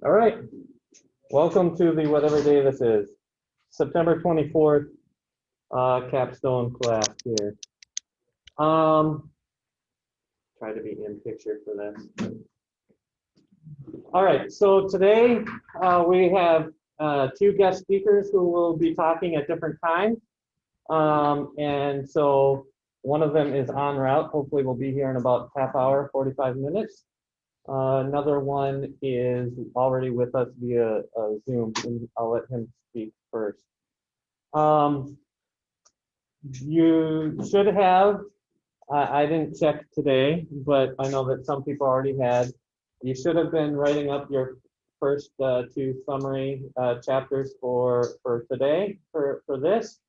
All right, welcome to the whatever day this is, September 24th capstone class here. Try to be in picture for this. All right, so today we have two guest speakers who will be talking at different times. And so one of them is en route. Hopefully we'll be here in about half hour, 45 minutes. Another one is already with us via Zoom, and I'll let him speak first. You should have, I didn't check today, but I know that some people already had. You should have been writing up your first two summary chapters for today, for this.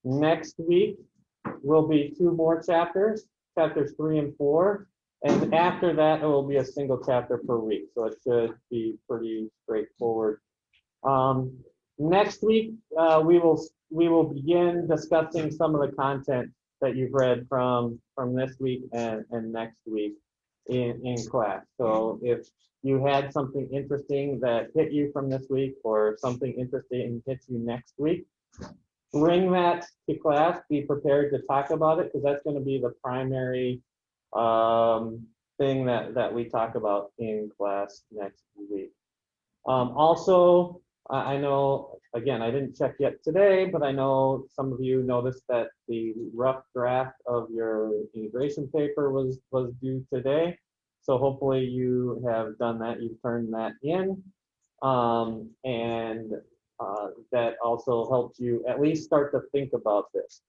Next week will be two more chapters, chapters 3 and 4. And after that, it will be a single chapter per week. So it should be pretty straightforward. Next week, we will begin discussing some of the content that you've read from this week and next week in class. So if you had something interesting that hit you from this week or something interesting hits you next week, bring that to class. Be prepared to talk about it because that's going to be the primary thing that we talk about in class next week. Also, I know, again, I didn't check yet today, but I know some of you noticed that the rough draft of your integration paper was due today. So hopefully you have done that, you've turned that in. That also helped you at least start to think about this.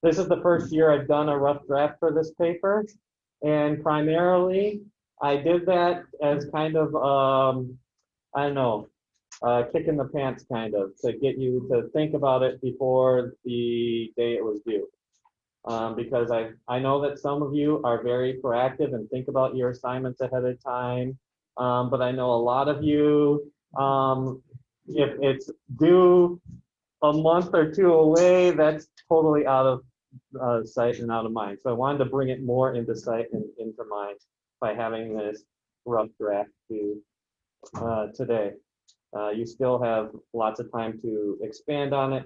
This is the first year I've done a rough draft for this paper. And primarily, I did that as kind of, I don't know, kick in the pants kind of, to get you to think about it before the day it was due. Because I know that some of you are very proactive and think about your assignments ahead of time. But I know a lot of you, if it's due a month or two away, that's totally out of sight and out of mind. So I wanted to bring it more into sight and into mind by having this rough draft to today. You still have lots of time to expand on it.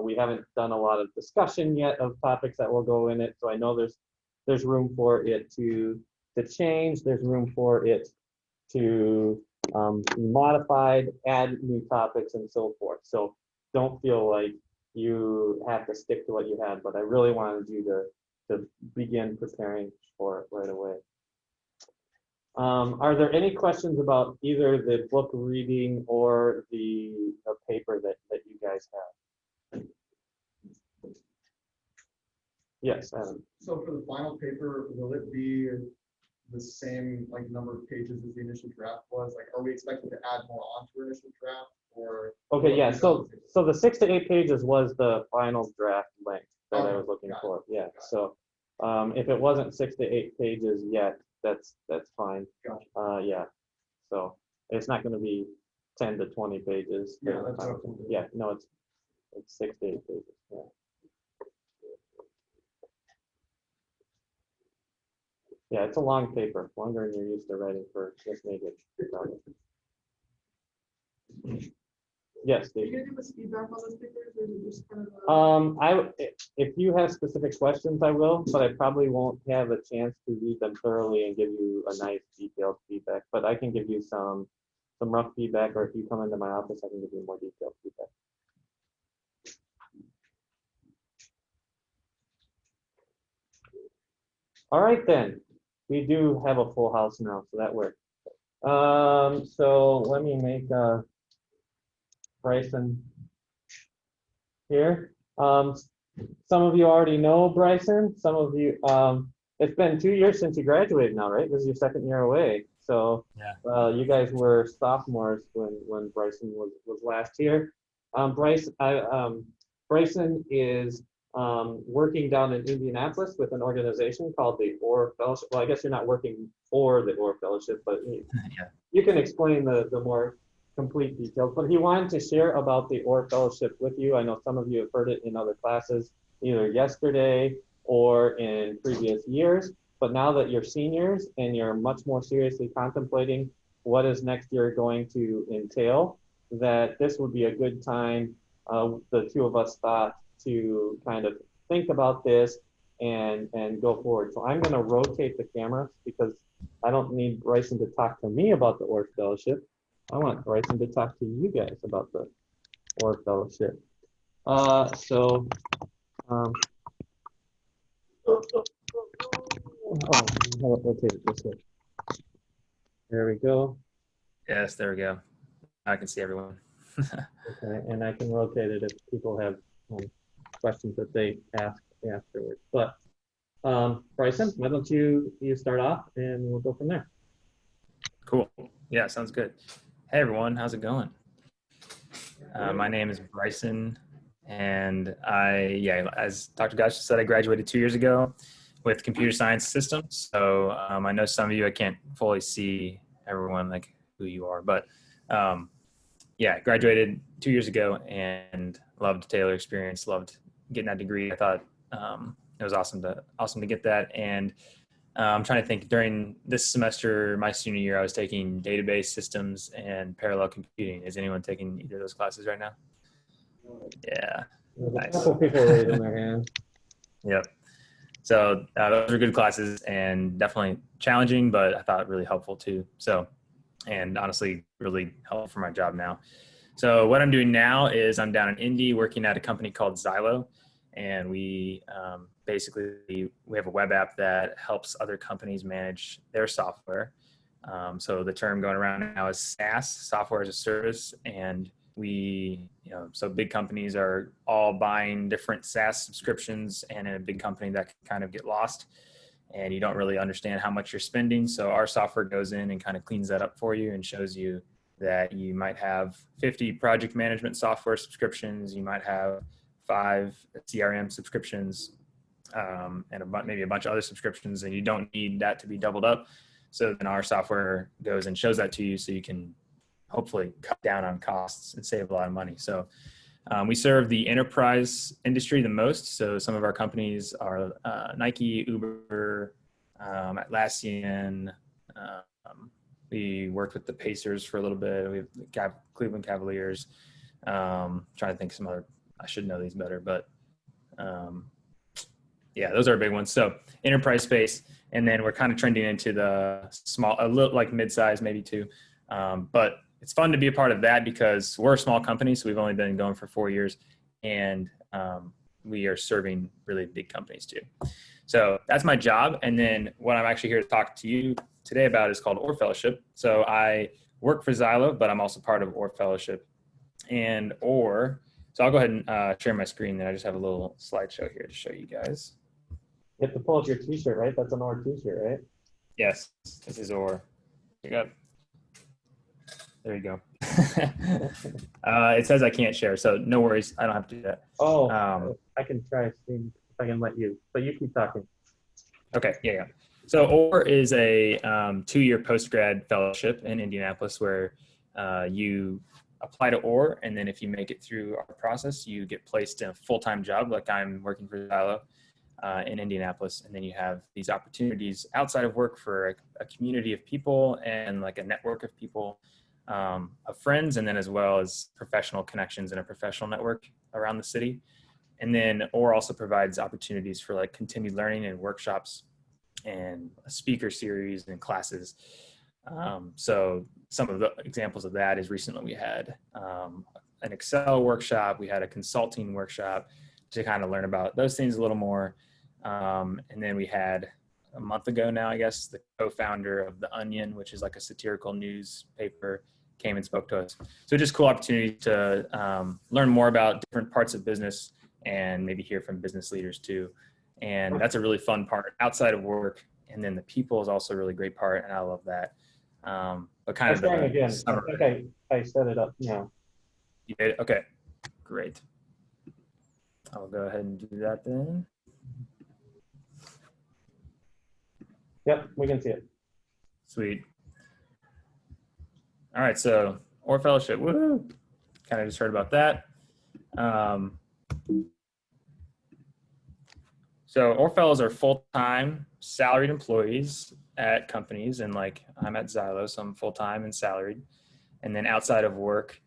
We haven't done a lot of discussion yet of topics that will go in it, so I know there's room for it to change. There's room for it to be modified, add new topics, and so forth. So don't feel like you have to stick to what you had, but I really wanted you to begin preparing for it right away. Are there any questions about either the book reading or the paper that you guys have? Yes, Adam. So for the final paper, will it be the same number of pages as the initial draft was? Like, are we expected to add more onto our initial draft, or? Okay, yeah. So the 6 to 8 pages was the final draft length that I was looking for. Yeah. So if it wasn't 6 to 8 pages yet, that's fine. Gotcha. Yeah. So it's not going to be 10 to 20 pages. Yeah, that's okay. Yeah. No, it's 6 to 8 pages. Yeah. Yeah, it's a long paper, longer than you're used to writing for this major project. Yes, Dave. Are you gonna give us feedback on those papers, or is it just kind of? If you have specific questions, I will, but I probably won't have a chance to read them thoroughly and give you a nice detailed feedback. But I can give you some rough feedback, or if you come into my office, I can give you more detailed feedback. All right then, we do have a full house now, so that works. So let me make Bryson here. Some of you already know Bryson. Some of you, it's been 2 years since you graduated now, right? This is your second year away. So yeah. You guys were sophomores when Bryson was last here. Bryson is working down in Indianapolis with an organization called the Orr Fellowship. Well, I guess you're not working for the Orr Fellowship, but you can explain the more complete details. But he wanted to share about the Orr Fellowship with you. I know some of you have heard it in other classes, either yesterday or in previous years. But now that you're seniors and you're much more seriously contemplating what is next year going to entail, that this would be a good time, the two of us thought, to kind of think about this and go forward. So I'm going to rotate the camera because I don't need Bryson to talk to me about the Orr Fellowship. I want Bryson to talk to you guys about the Orr Fellowship. So, oh, I'll rotate it this way. There we go. Yes, there we go. I can see everyone. Okay, and I can rotate it if people have questions that they ask afterwards. But Bryson, why don't you start off and we'll go from there. Cool. Yeah, sounds good. Hey everyone, how's it going? My name is Bryson, and as Dr. Gosh said, I graduated 2 years ago with computer science systems. So I know some of you, I can't fully see everyone like who you are, but graduated 2 years ago and loved Taylor experience, loved getting that degree. I thought it was awesome to get that. And I'm trying to think, during this semester, my senior year, I was taking database systems and parallel computing. Is anyone taking either of those classes right now? Yeah. There's Nice. a couple people raising their hand. Yep. So those were good classes and definitely challenging, but I thought really helpful too. So, and honestly, really helpful for my job now. So what I'm doing now is I'm down in Indy working at a company called Xylo. And we we have a web app that helps other companies manage their software. So the term going around now is SaaS, software as a service. And so big companies are all buying different SaaS subscriptions, and in a big company that can kind of get lost and you don't really understand how much you're spending. So our software goes in and kind of cleans that up for you and shows you that you might have 50 project management software subscriptions, you might have 5 CRM subscriptions, and maybe a bunch of other subscriptions, and you don't need that to be doubled up. So then our software goes and shows that to you so you can hopefully cut down on costs and save a lot of money. So we serve the enterprise industry the most. So some of our companies are Nike, Uber, Atlassian. We worked with the Pacers for a little bit. We have the Cleveland Cavaliers. Trying to think some other, I should know these better, but those are big ones. So enterprise space, and then we're kind of trending into the small, a little like mid-size, maybe too. But it's fun to be a part of that because we're a small company, so we've only been going for 4 years, and we are serving really big companies too. So that's my job. And then what I'm actually here to talk to you today about is called Orr Fellowship. So I work for Xylo, but I'm also part of Orr Fellowship. And so I'll go ahead and share my screen. Then I just have a little slideshow here to show you guys. You have to pull up your t-shirt, right? That's an Orr t-shirt, right? Yes, this is Orr. There you go. It says I can't share, so no worries. I don't have to do that. I can try seeing if I can let you, but you keep talking. Okay, yeah. So Orr is a 2-year post-grad fellowship in Indianapolis where you apply to Orr, and then if you make it through our process, you get placed in a full-time job, like I'm working for Xylo in Indianapolis, and then you have these opportunities outside of work for a community of people and like a network of people, of friends, and then as well as professional connections and a professional network around the city. And then Orr also provides opportunities for like continued learning and workshops and a speaker series and classes. So some of the examples of that is recently we had an Excel workshop, we had a consulting workshop to kind of learn about those things a little more. And then we had a month ago now, I guess, the co-founder of The Onion, which is like a satirical newspaper, came and spoke to us. So just cool opportunity to learn more about different parts of business and maybe hear from business leaders too. And that's a really fun part outside of work. And then the people is also a really great part, and I love that. But kind of again, I think I set it up now. You did? Okay, great. I'll go ahead and do that then. Yep, we can see it. Sweet. All right, so Orr Fellowship, woo! Kind of just heard about that. So Orr Fellows are full-time salaried employees at companies, and like I'm at Xylo, so I'm full-time and salaried. And then outside of work,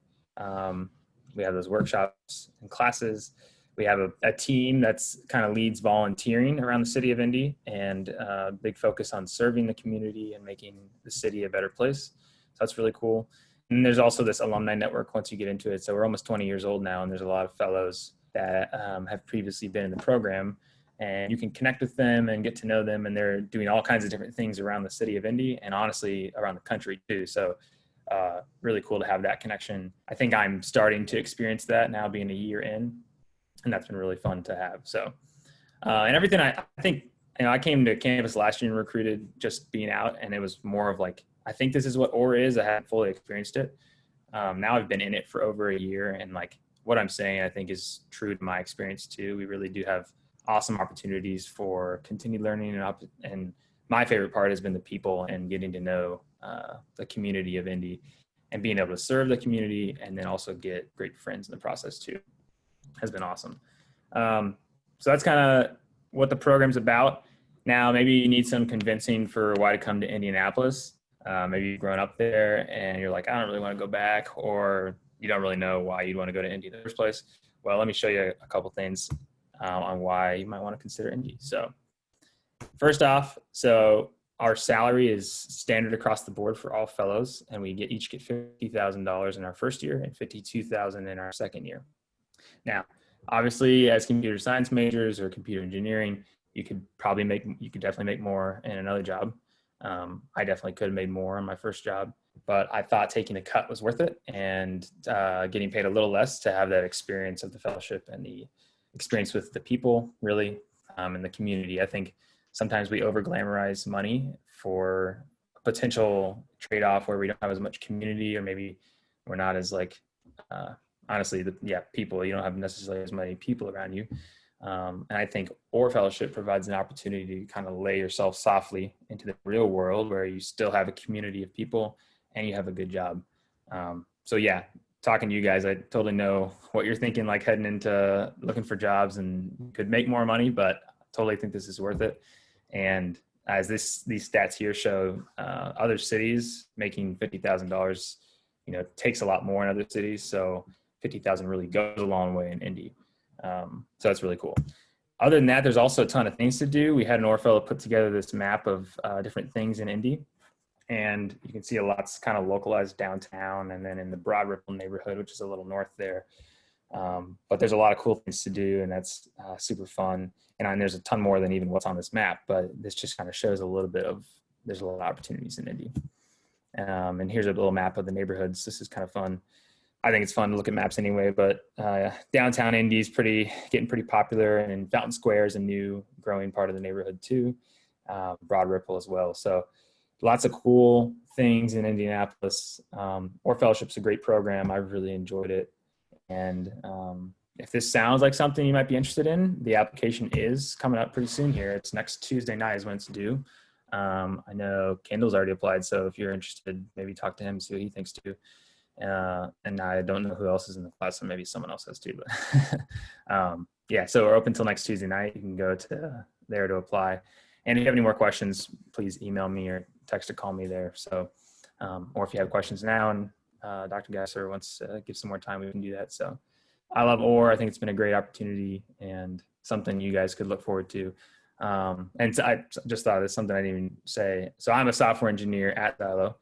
we have those workshops and classes. We have a team that's kind of leads volunteering around the city of Indy, and a big focus on serving the community and making the city a better place. So that's really cool. And there's also this alumni network once you get into it. So we're almost 20 years old now, and there's a lot of fellows that have previously been in the program, and you can connect with them and get to know them. And they're doing all kinds of different things around the city of Indy, and honestly around the country too. So really cool to have that connection. I think I'm starting to experience that now, being a year in, and that's been really fun to have. So, and everything, I think, I came to campus last year and recruited just being out, and it was more of like, I think this is what OR is. I hadn't fully experienced it. Now I've been in it for over a year, and like what I'm saying, I think is true to my experience too. We really do have awesome opportunities for continued learning, and my favorite part has been the people and getting to know the community of Indy and being able to serve the community, and then also get great friends in the process too. Has been awesome. So that's kind of what the program's about. Now, maybe you need some convincing for why to come to Indianapolis. Maybe you've grown up there and you're like, I don't really want to go back, or you don't really know why you'd want to go to Indy in the first place. Well, let me show you a couple things on why you might want to consider Indy. So first off, so our salary is standard across the board for all fellows, and we each get $50,000 in our first year and $52,000 in our second year. Now, obviously, as computer science majors or computer engineering, you could definitely make more in another job. I definitely could have made more on my first job, but I thought taking a cut was worth it, and getting paid a little less to have that experience of the fellowship and the experience with the people, really, and the community. I think sometimes we over glamorize money for a potential trade-off where we don't have as much community, or maybe we're not as like, honestly, people, you don't have necessarily as many people around you. And I think OR Fellowship provides an opportunity to kind of lay yourself softly into the real world, where you still have a community of people and you have a good job. So yeah, talking to you guys, I totally know what you're thinking, like heading into looking for jobs and could make more money, but totally think this is worth it. And as these stats here show, other cities making $50,000, takes a lot more in other cities. So 50,000 really goes a long way in Indy. So that's really cool. Other than that, there's also a ton of things to do. We had an OR fellow put together this map of different things in Indy, and you can see a lot's kind of localized downtown and then in the Broad Ripple neighborhood, which is a little north there. But there's a lot of cool things to do, and that's super fun. And there's a ton more than even what's on this map, but this just kind of shows a little bit of, there's a lot of opportunities in Indy. And here's a little map of the neighborhoods. This is kind of fun. I think it's fun to look at maps anyway, but downtown Indy is getting pretty popular, and Fountain Square is a new growing part of the neighborhood too. Broad Ripple as well. So lots of cool things in Indianapolis. OR Fellowship's a great program. I've really enjoyed it. And if this sounds like something you might be interested in, the application is coming up pretty soon here. It's next Tuesday night is when it's due. I know Kendall's already applied, so if you're interested, maybe talk to him, see what he thinks too. And I don't know who else is in the class, so maybe someone else has too. But yeah, so we're open till next Tuesday night. You can go to there to apply. And if you have any more questions, please email me or text or call me there. So, or if you have questions now and Dr. Gasser wants to give some more time, we can do that. So I love OR. I think it's been a great opportunity and something you guys could look forward to. And so I just thought of this, something I didn't even say. So I'm a software engineer at Xylo.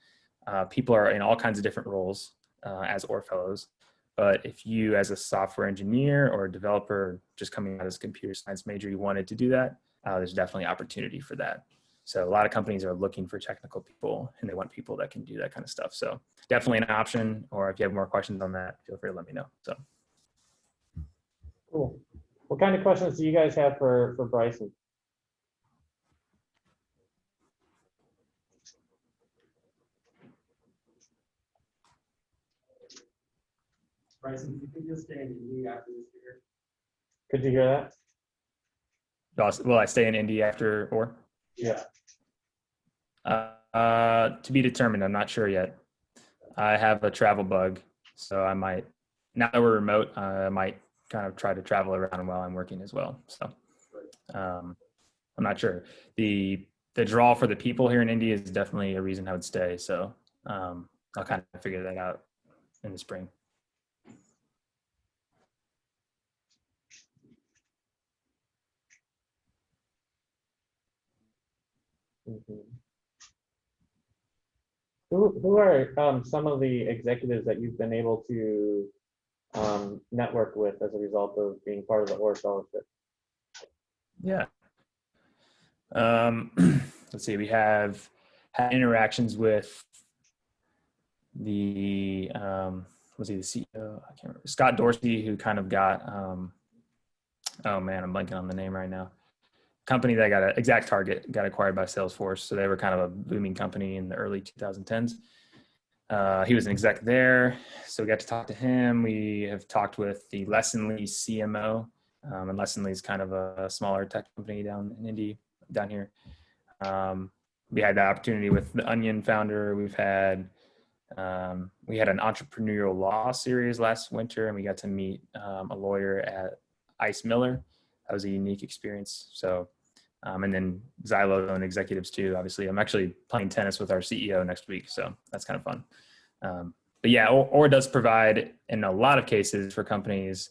People are in all kinds of different roles as OR fellows. But if you, as a software engineer or a developer just coming out as a computer science major, you wanted to do that, there's definitely opportunity for that. So a lot of companies are looking for technical people, and they want people that can do that kind of stuff. So definitely an option, or if you have more questions on that, feel free to let me know. So Cool. What kind of questions do you guys have for Bryson? Bryson, do you think you'll stay in Indy after this year? Could you hear that? will I stay in Indy after OR? Yeah. To be determined. I'm not sure yet. I have a travel bug, so I might, now that we're remote, I might kind of try to travel around while I'm working as well. So I'm not sure. The the draw for the people here in Indy is definitely a reason I would stay. So I'll kind of figure that out in the spring. Mhm. Who are some of the executives that you've been able to network with as a result of being part of the OR Fellowship? Yeah. Let's see. We have had interactions with the was he the CEO? I can't remember. Scott Dorsey, who kind of got oh man, I'm blanking on the name right now. Company that got Exact Target got acquired by Salesforce, so they were kind of a booming company in the early 2010s. He was an exec there, so we got to talk to him. We have talked with the Lessonly CMO, and Lessonly is kind of a smaller tech company down in Indy, down here. We had the opportunity with the Onion founder. We had an entrepreneurial law series last winter, and we got to meet a lawyer at Ice Miller. That was a unique experience. So, and then Xylo executives too. Obviously, I'm actually playing tennis with our CEO next week, so that's kind of fun. But yeah, OR does provide, in a lot of cases for companies,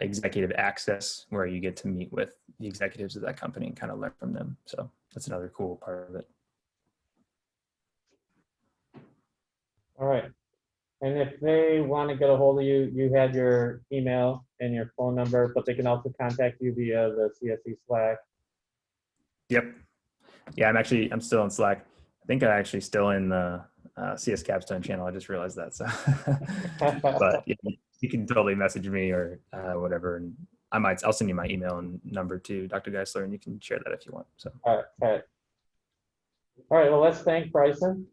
executive access where you get to meet with the executives of that company and kind of learn from them. So that's another cool part of it. All right. And if they want to get a hold of you, you had your email and your phone number, but they can also contact you via the CSE Slack. Yep. Yeah, I'm still in Slack. I think I'm actually still in the CS Capstone channel. I just realized that. So, but yeah, you can totally message me or whatever, and I'll send you my email and number to Dr. Geisler, and you can share that if you want. So. All right. All right. Well, let's thank Bryson.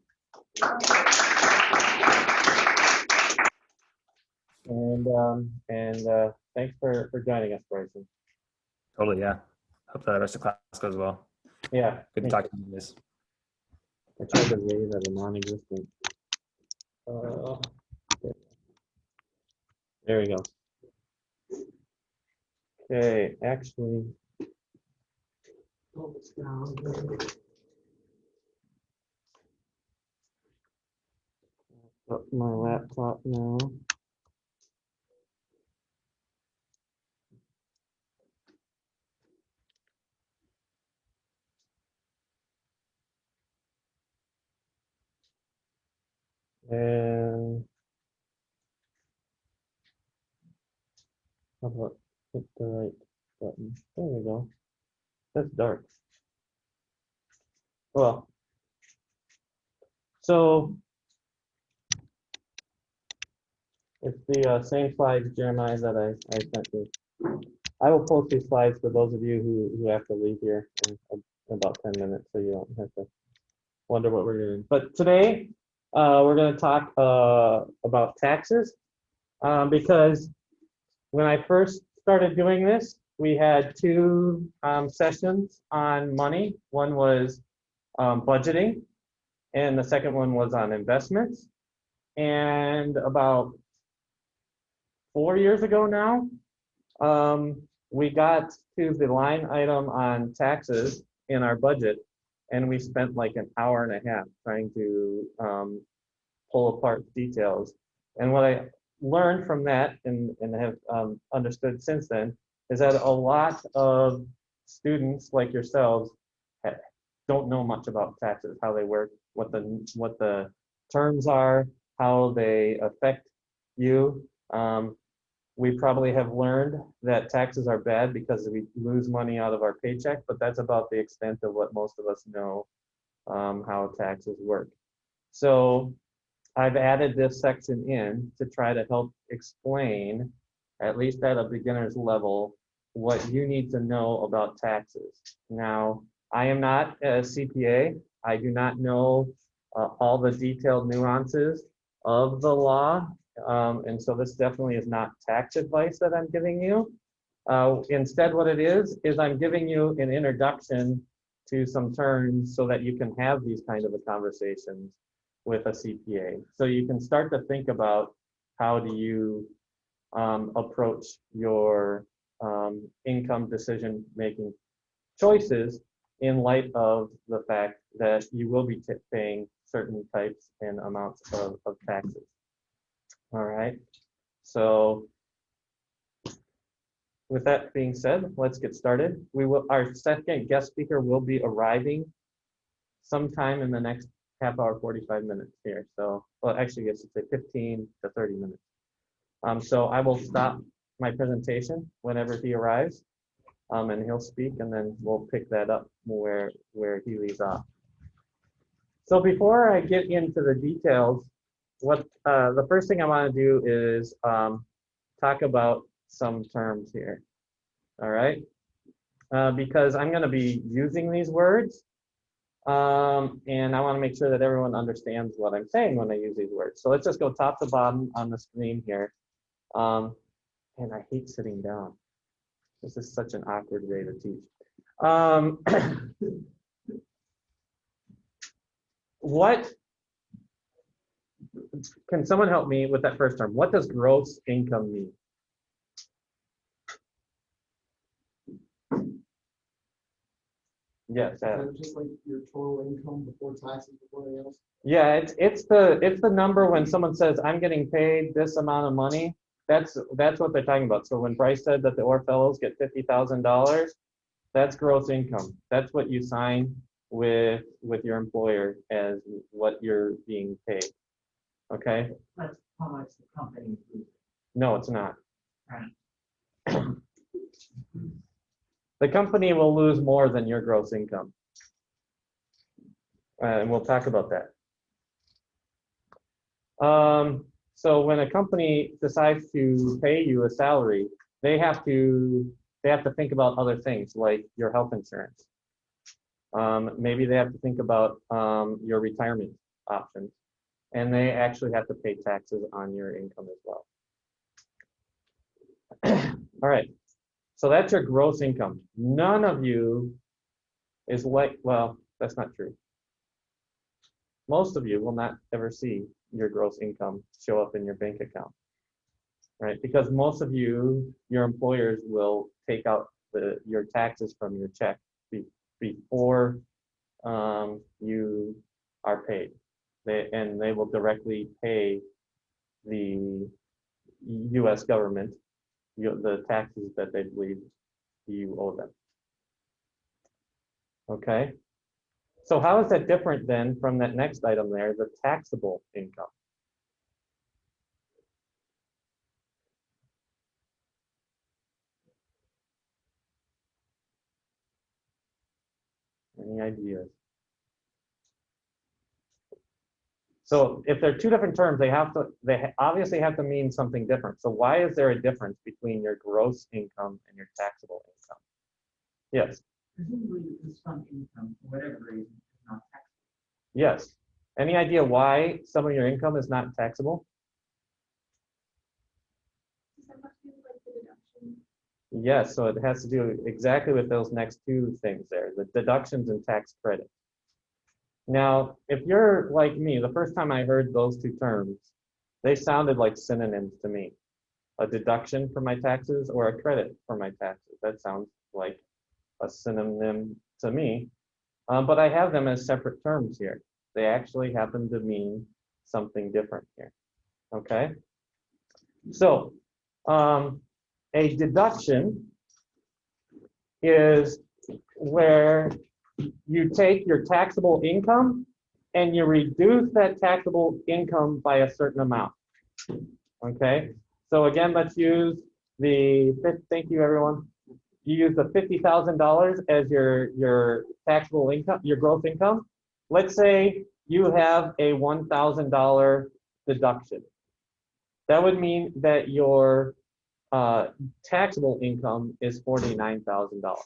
And thanks for joining us, Bryson. Totally, yeah. Hope the rest of class goes well. Yeah. Good to talk to you guys. I tried to wave at a non-existent. There we go. Okay, actually. Up my laptop now. And how about hit the right button? There we go. That's dark. Well, so it's the same slides, Jeremiah, that I sent you. I will post these slides for those of you who have to leave here in about 10 minutes, so you don't have to wonder what we're doing. But today, we're going to talk about taxes because when I first started doing this, we had two sessions on money. One was budgeting, and the second one was on investments. And about 4 years ago now, we got to the line item on taxes in our budget, and we spent like an hour and a half trying to pull apart details. And what I learned from that and have understood since then is that a lot of students like yourselves don't know much about taxes, how they work, what the terms are, how they affect you. We probably have learned that taxes are bad because we lose money out of our paycheck, but that's about the extent of what most of us know how taxes work. So I've added this section in to try to help explain, at least at a beginner's level, what you need to know about taxes. Now, I am not a CPA. I do not know all the detailed nuances of the law. And so this definitely is not tax advice that I'm giving you. Instead, what it is I'm giving you an introduction to some terms so that you can have these kind of conversations with a CPA. So you can start to think about how do you approach your income decision-making choices in light of the fact that you will be paying certain types and amounts of taxes. All right, so with that being said, let's get started. Our second guest speaker will be arriving sometime in the next half hour, 45 minutes here. So, well, actually, I should say 15 to 30 minutes. So I will stop my presentation whenever he arrives, and he'll speak, and then we'll pick that up where he leaves off. So before I get into the details, the first thing I want to do is talk about some terms here. All right, because I'm going to be using these words, and I want to make sure that everyone understands what I'm saying when I use these words. So let's just go top to bottom on the screen here. And I hate sitting down. This is such an awkward way to teach. What can someone help me with that first term? What does gross income mean? Yes, Is that just like your total income before taxes, before anything else? yeah, it's the number when someone says I'm getting paid this amount of money. That's what they're talking about. So when Bryce said that the Orr Fellows get $50,000, that's gross income. That's what you sign with your employer as what you're being paid. Okay? That's how much the company loses. No, it's not. Right. The company will lose more than your gross income. And we'll talk about that. So when a company decides to pay you a salary, they have to think about other things like your health insurance. Maybe they have to think about your retirement options, and they actually have to pay taxes on your income as well. All right, so that's your gross income. None of you is like, well, that's not true. Most of you will not ever see your gross income show up in your bank account, right? Because most of you, your employers will take out your taxes from your check before you are paid. They will directly pay the U.S. government the taxes that they believe you owe them. Okay? So how is that different then from that next item there, the taxable income? Any ideas? So if they're two different terms, they obviously have to mean something different. So why is there a difference between your gross income and your taxable income? Yes. Presumably because some income, for whatever reason, is not taxable. Yes. Any idea why some of your income is not taxable? Does that have to do with like the deduction? Yes, so it has to do exactly with those next two things there, the deductions and tax credit. Now, if you're like me, the first time I heard those two terms, they sounded like synonyms to me. A deduction for my taxes or a credit for my taxes. That sounds like a synonym to me. But I have them as separate terms here. They actually happen to mean something different here. Okay? So, a deduction is where you take your taxable income and you reduce that taxable income by a certain amount. Okay, so again, let's use thank you everyone. You use the $50,000 as your taxable income, your gross income. Let's say you have a $1,000 deduction. That would mean that your taxable income is $49,000.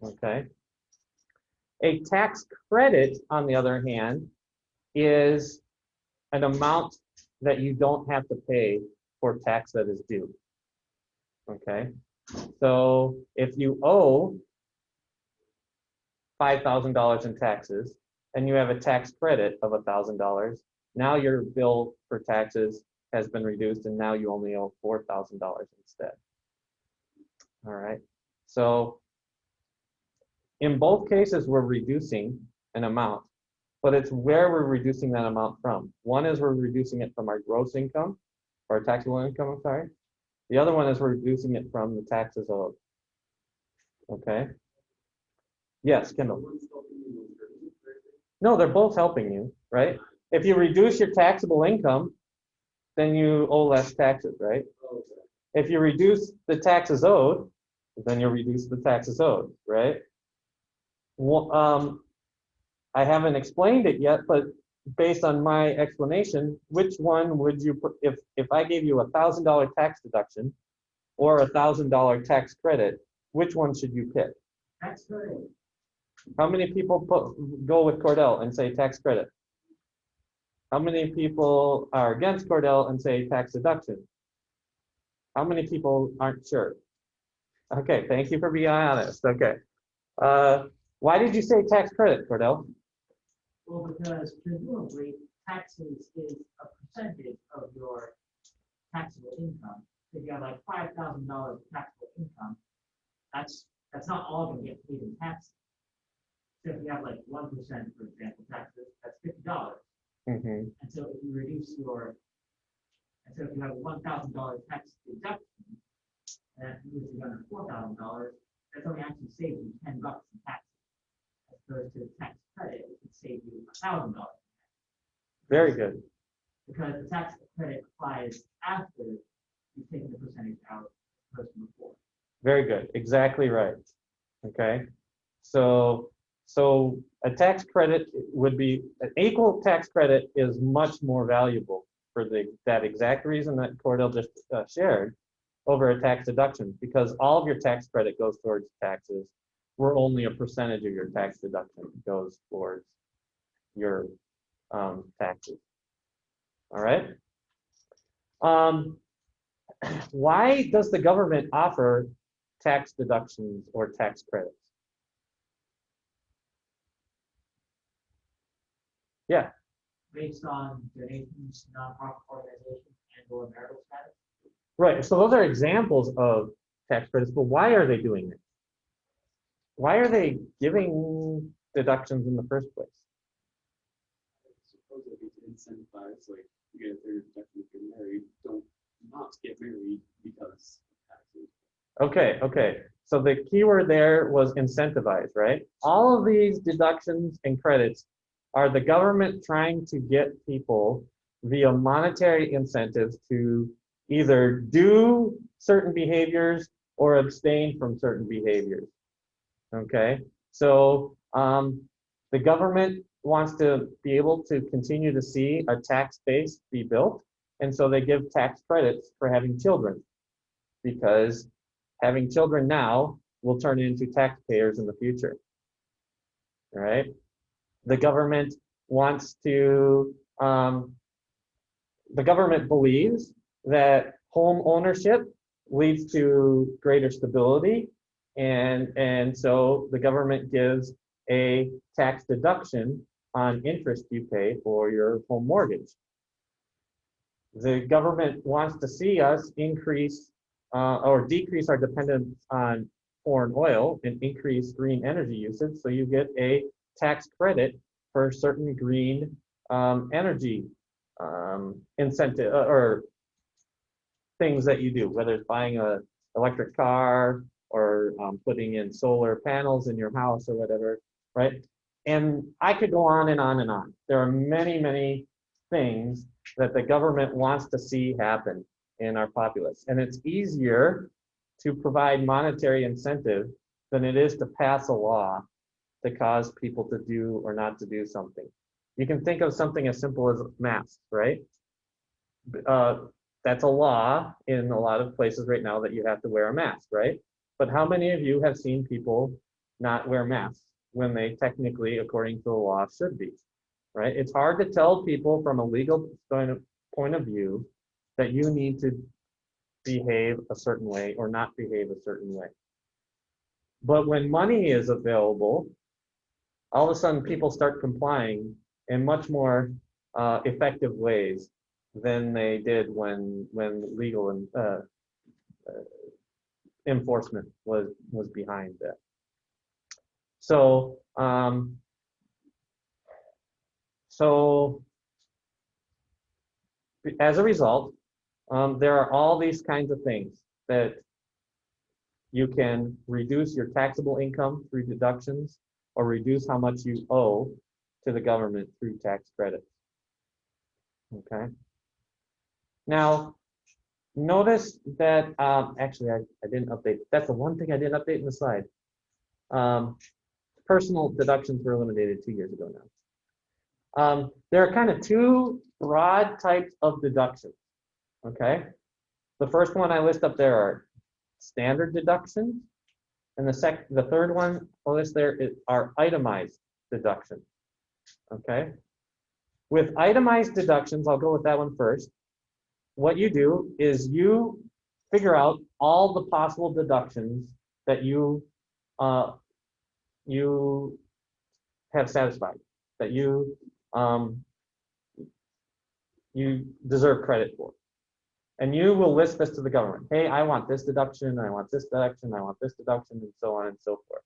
Okay. A tax credit, on the other hand, is an amount that you don't have to pay for tax that is due. Okay. So if you owe $5,000 in taxes and you have a tax credit of $1,000, now your bill for taxes has been reduced and now you only owe $4,000 instead. All right. So in both cases, we're reducing an amount, but it's where we're reducing that amount from. One is we're reducing it from our gross income, or taxable income, I'm sorry. The other one is we're reducing it from the taxes owed. Okay? Yes, Kendall. No, they're both helping you, right? If you reduce your taxable income, then you owe less taxes, right? If you reduce the taxes owed, then you reduce the taxes owed, right? Well, I haven't explained it yet, but based on my explanation, which one would you, if I gave you $1,000 tax deduction or $1,000 tax credit, which one should you pick? Tax credit. How many people go with Cordell and say tax credit? How many people are against Cordell and say tax deduction? How many people aren't sure? Okay, thank you for being honest. Okay. Why did you say tax credit, Cordell? Well, because presumably taxes is a percentage of your taxable income. If you have like $5,000 of taxable income, that's not all gonna get paid in taxes. So if you have like 1%, for example, taxes, that's $50. Mm-hmm. And so if you reduce your, and so if you have a $1,000 tax deduction, and that moves you down to $4,000, that's only actually saving you $10 in taxes. As opposed to the tax credit, it would save you $1,000. Very good. Because the tax credit applies after you've taken the percentage out as opposed to before. Very good. Exactly right. Okay. So a tax credit would be, an equal tax credit is much more valuable for that exact reason that Cordell just shared over a tax deduction, because all of your tax credit goes towards taxes, where only a percentage of your tax deduction goes towards your taxes. All right. Why does the government offer tax deductions or tax credits? Yeah. Based on donations, nonprofit organizations, and/or marital status. Right. So those are examples of tax credits, but why are they doing it? Why are they giving deductions in the first place? Supposedly to incentivize, like, you get a third deduction if you're married, don't not get married because of taxes. Okay. So the key word there was incentivize, right? All of these deductions and credits are the government trying to get people via monetary incentives to either do certain behaviors or abstain from certain behaviors. Okay, so the government wants to be able to continue to see a tax base be built, and so they give tax credits for having children, because having children now will turn into taxpayers in the future. All right, the government wants to, the government believes that home ownership leads to greater stability, and so the government gives a tax deduction on interest you pay for your home mortgage. The government wants to see us increase or decrease our dependence on foreign oil and increase green energy usage, so you get a tax credit for certain green energy incentive or things that you do, whether it's buying an electric car or putting in solar panels in your house or whatever, right? And I could go on and on and on. There are many, many things that the government wants to see happen in our populace. And it's easier to provide monetary incentive than it is to pass a law to cause people to do or not to do something. You can think of something as simple as masks, right? That's a law in a lot of places right now that you have to wear a mask, right? But how many of you have seen people not wear masks when they technically, according to the law, should be, right? It's hard to tell people from a legal point of view that you need to behave a certain way or not behave a certain way. But when money is available, all of a sudden people start complying in much more effective ways than they did when legal and enforcement was behind that. So, so as a result, there are all these kinds of things that you can reduce your taxable income through deductions or reduce how much you owe to the government through tax credits. Okay. Now, notice that, actually, I didn't update. That's the one thing I didn't update in the slide. Personal deductions were eliminated 2 years ago now. There are kind of two broad types of deductions. Okay. The first one I list up there are standard deductions, and the third one I list there are itemized deductions. Okay. With itemized deductions, I'll go with that one first. What you do is you figure out all the possible deductions that you have satisfied, that you deserve credit for. And you will list this to the government. Hey, I want this deduction, I want this deduction, I want this deduction, and so on and so forth.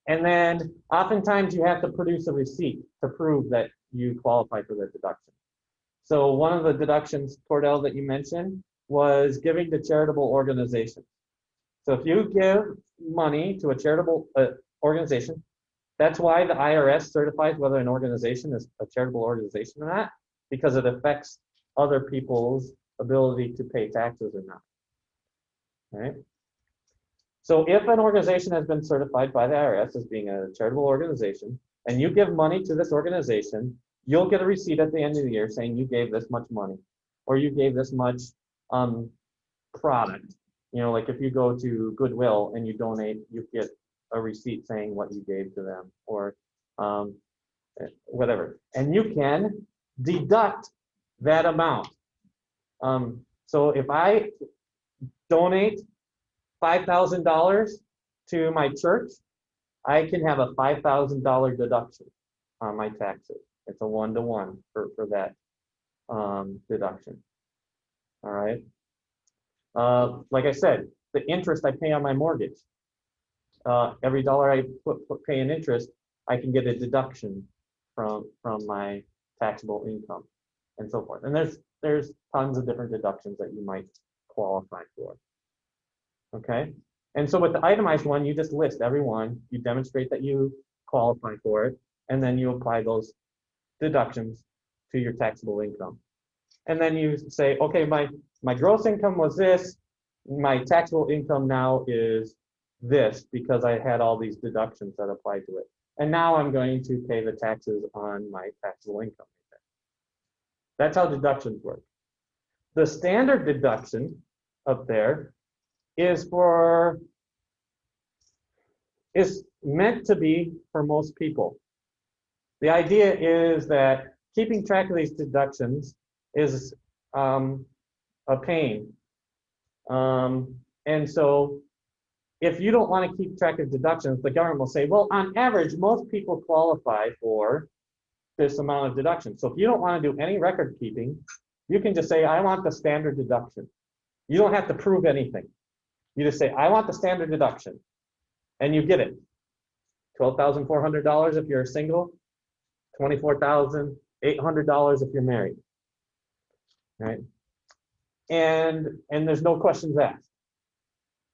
And then oftentimes you have to produce a receipt to prove that you qualify for the deduction. So one of the deductions, Cordell, that you mentioned was giving to charitable organizations. So if you give money to a charitable organization, that's why the IRS certifies whether an organization is a charitable organization or not, because it affects other people's ability to pay taxes or not. All right? So if an organization has been certified by the IRS as being a charitable organization, and you give money to this organization, you'll get a receipt at the end of the year saying you gave this much money, or you gave this much product. You know, like if you go to Goodwill and you donate, you get a receipt saying what you gave to them, or whatever. And you can deduct that amount. So if I donate $5,000 to my church, I can have a $5,000 deduction on my taxes. It's a 1-to-1 for that deduction. All right. Like I said, the interest I pay on my mortgage, every dollar I pay in interest, I can get a deduction from my taxable income, and so forth. And there's tons of different deductions that you might qualify for. Okay. And so with the itemized one, you just list every one, you demonstrate that you qualify for it, and then you apply those deductions to your taxable income. And then you say, okay, my gross income was this, my taxable income now is this because I had all these deductions that apply to it. And now I'm going to pay the taxes on my taxable income. That's how deductions work. The standard deduction up there is meant to be for most people. The idea is that keeping track of these deductions is a pain. And so if you don't want to keep track of deductions, the government will say, well, on average, most people qualify for this amount of deduction. So if you don't want to do any record keeping, you can just say, I want the standard deduction. You don't have to prove anything. You just say, I want the standard deduction, and you get it. $12,400 if you're single, $24,800 if you're married, right? And there's no questions asked.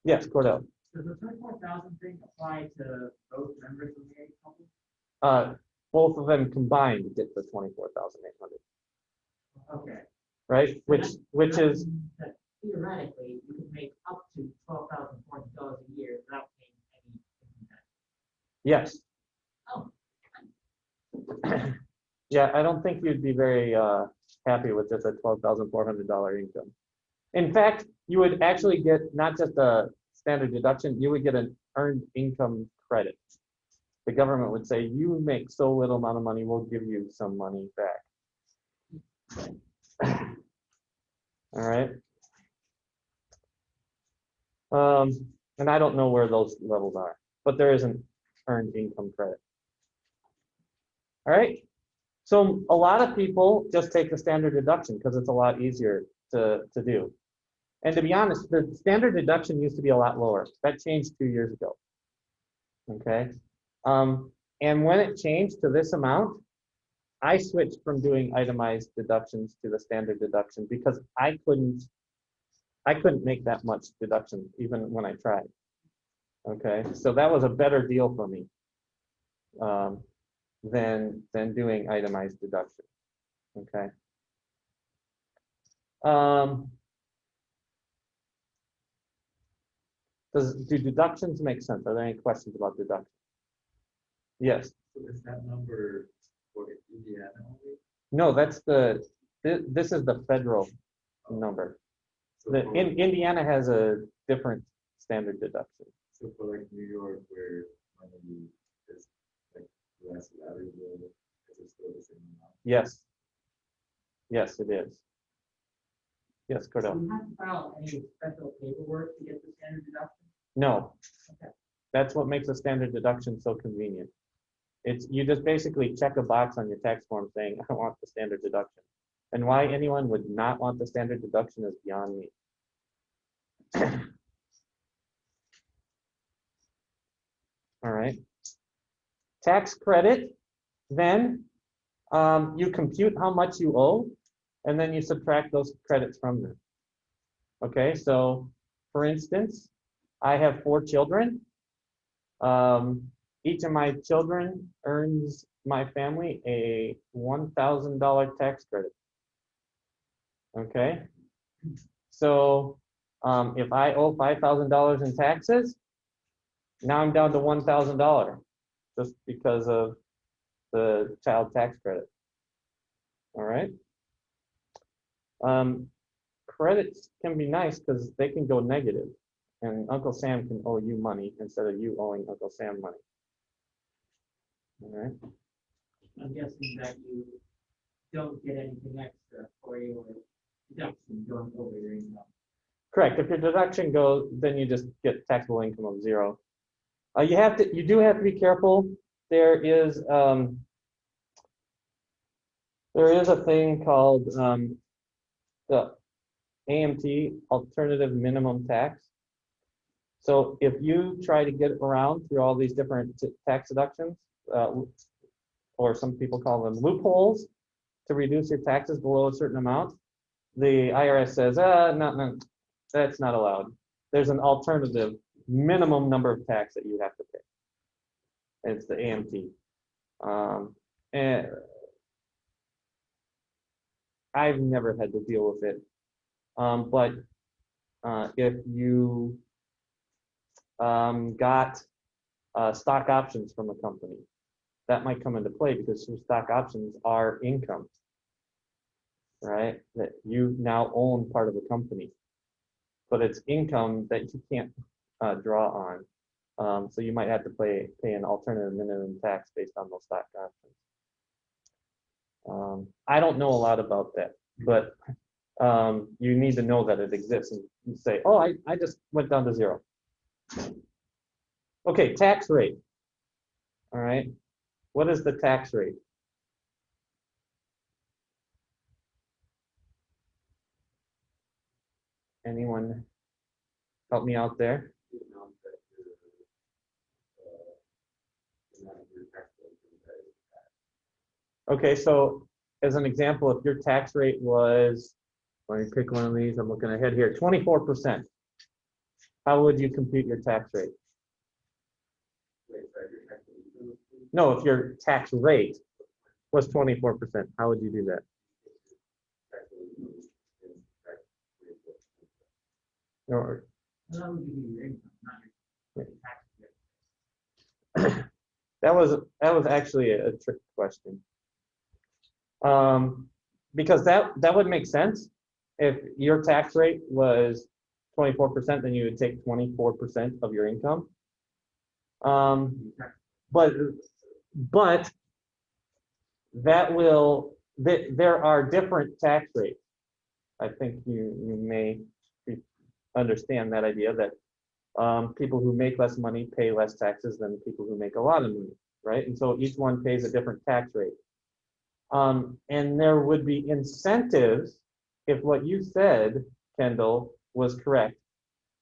Yes, Cordell. Does the 24,000 thing apply to both members of the married couple? Both of them combined get the 24,800. Okay. Right? Which is that theoretically you could make up to $12,400 a year without paying any income tax. yes. Oh. Yeah, I don't think you'd be very happy with just a $12,400 income. In fact, you would actually get not just a standard deduction, you would get an earned income credit. The government would say, you make so little amount of money, we'll give you some money back. All right. And I don't know where those levels are, but there is an earned income credit. All right. So a lot of people just take the standard deduction because it's a lot easier to do. And to be honest, the standard deduction used to be a lot lower. That changed 2 years ago. Okay. And when it changed to this amount, I switched from doing itemized deductions to the standard deduction because I couldn't make that much deduction even when I tried. Okay, so that was a better deal for me than doing itemized deduction. Okay. Do deductions make sense? Are there any questions about deduction? Yes. So is that number for Indiana only? No, this is the federal number. So for, Indiana has a different standard deduction. so for like New York, where money is like less valuable, is it still the same amount? Yes. Yes, it is. Yes, Do Cordell. you have to file any special paperwork to get the standard deduction? No. Okay. That's what makes a standard deduction so convenient. You just basically check a box on your tax form saying, I want the standard deduction. And why anyone would not want the standard deduction is beyond me. All right. Tax credit, then you compute how much you owe, and then you subtract those credits from them. Okay, so for instance, I have 4 children. Each of my children earns my family a $1,000 tax credit. Okay, so if I owe $5,000 in taxes, now I'm down to $1,000 just because of the child tax credit. All right. Credits can be nice because they can go negative, and Uncle Sam can owe you money instead of you owing Uncle Sam money. All right. I'm guessing that you don't get anything extra for your deduction going over your income. Correct. If your deduction goes, then you just get taxable income of 0. You do have to be careful. There is a thing called the AMT, alternative minimum tax. So if you try to get around through all these different tax deductions, or some people call them loopholes, to reduce your taxes below a certain amount, the IRS says, no, that's not allowed. There's an alternative minimum number of tax that you have to pay. It's the AMT. And I've never had to deal with it. But if you got stock options from a company, that might come into play because your stock options are income, right? That you now own part of a company, but it's income that you can't draw on. So you might have to pay an alternative minimum tax based on those stock options. I don't know a lot about that, but you need to know that it exists and you say, oh, I just went down to 0. Okay, tax rate. All right, what is the tax rate? Anyone help me out there? The amount that the amount of your taxable income that is taxed. Okay, so as an example, if your tax rate was, let me pick one of these, I'm looking ahead here, 24%. How would you compute your tax rate? Wait, sorry, your taxable income? No, if your tax rate was 24%, how would you do that? Taxable income is tax rate. Or, And that would be your income, not your tax. that was actually a trick question. Because that would make sense. If your tax rate was 24%, then you would take 24% of your income. But there are different tax rates. I think you may understand that idea that people who make less money pay less taxes than people who make a lot of money, right? And so each one pays a different tax rate. And there would be incentives, if what you said, Kendall, was correct,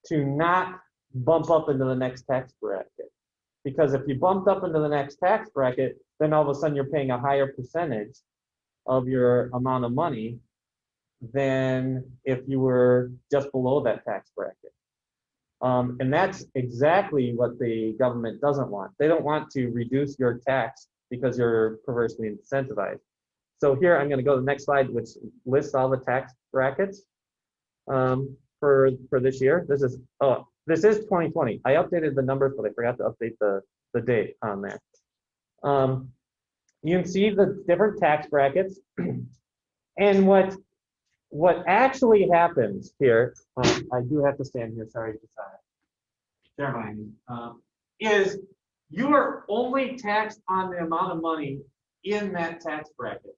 to not bump up into the next tax bracket. Because if you bumped up into the next tax bracket, then all of a sudden you're paying a higher percentage of your amount of money than if you were just below that tax bracket. And that's exactly what the government doesn't want. They don't want to reduce your tax because you're perversely incentivized. So here I'm going to go to the next slide, which lists all the tax brackets for this year. This is 2020. I updated the numbers, but I forgot to update the date on there. You can see the different tax brackets, and what actually happens here. I do have to stand here. Sorry, never mind. Is you are only taxed on the amount of money in that tax bracket.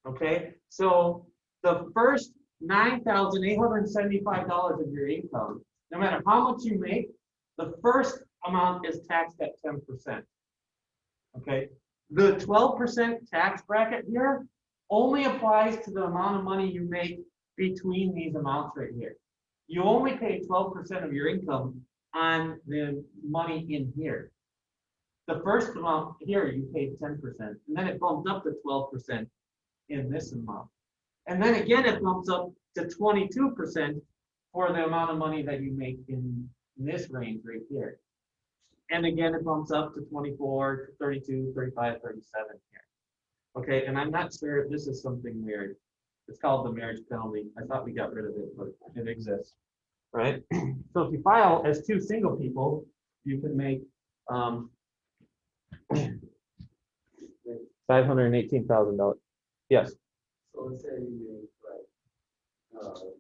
Okay, so the first $9,875 of your income, no matter how much you make, the first amount is taxed at 10%. Okay, the 12% tax bracket here only applies to the amount of money you make between these amounts right here. You only pay 12% of your income on the money in here. The first amount here, you paid 10%, and then it bumped up to 12% in this amount. And then again, it bumps up to 22% for the amount of money that you make in this range right here. And again, it bumps up to 24, 32, 35, 37 here. Okay, and I'm not sure if this is something weird. It's called the marriage penalty. I thought we got rid of it, but it exists, right? So if you file as two single people, you can make $518,000. Yes. So let's say you make like, 20,000.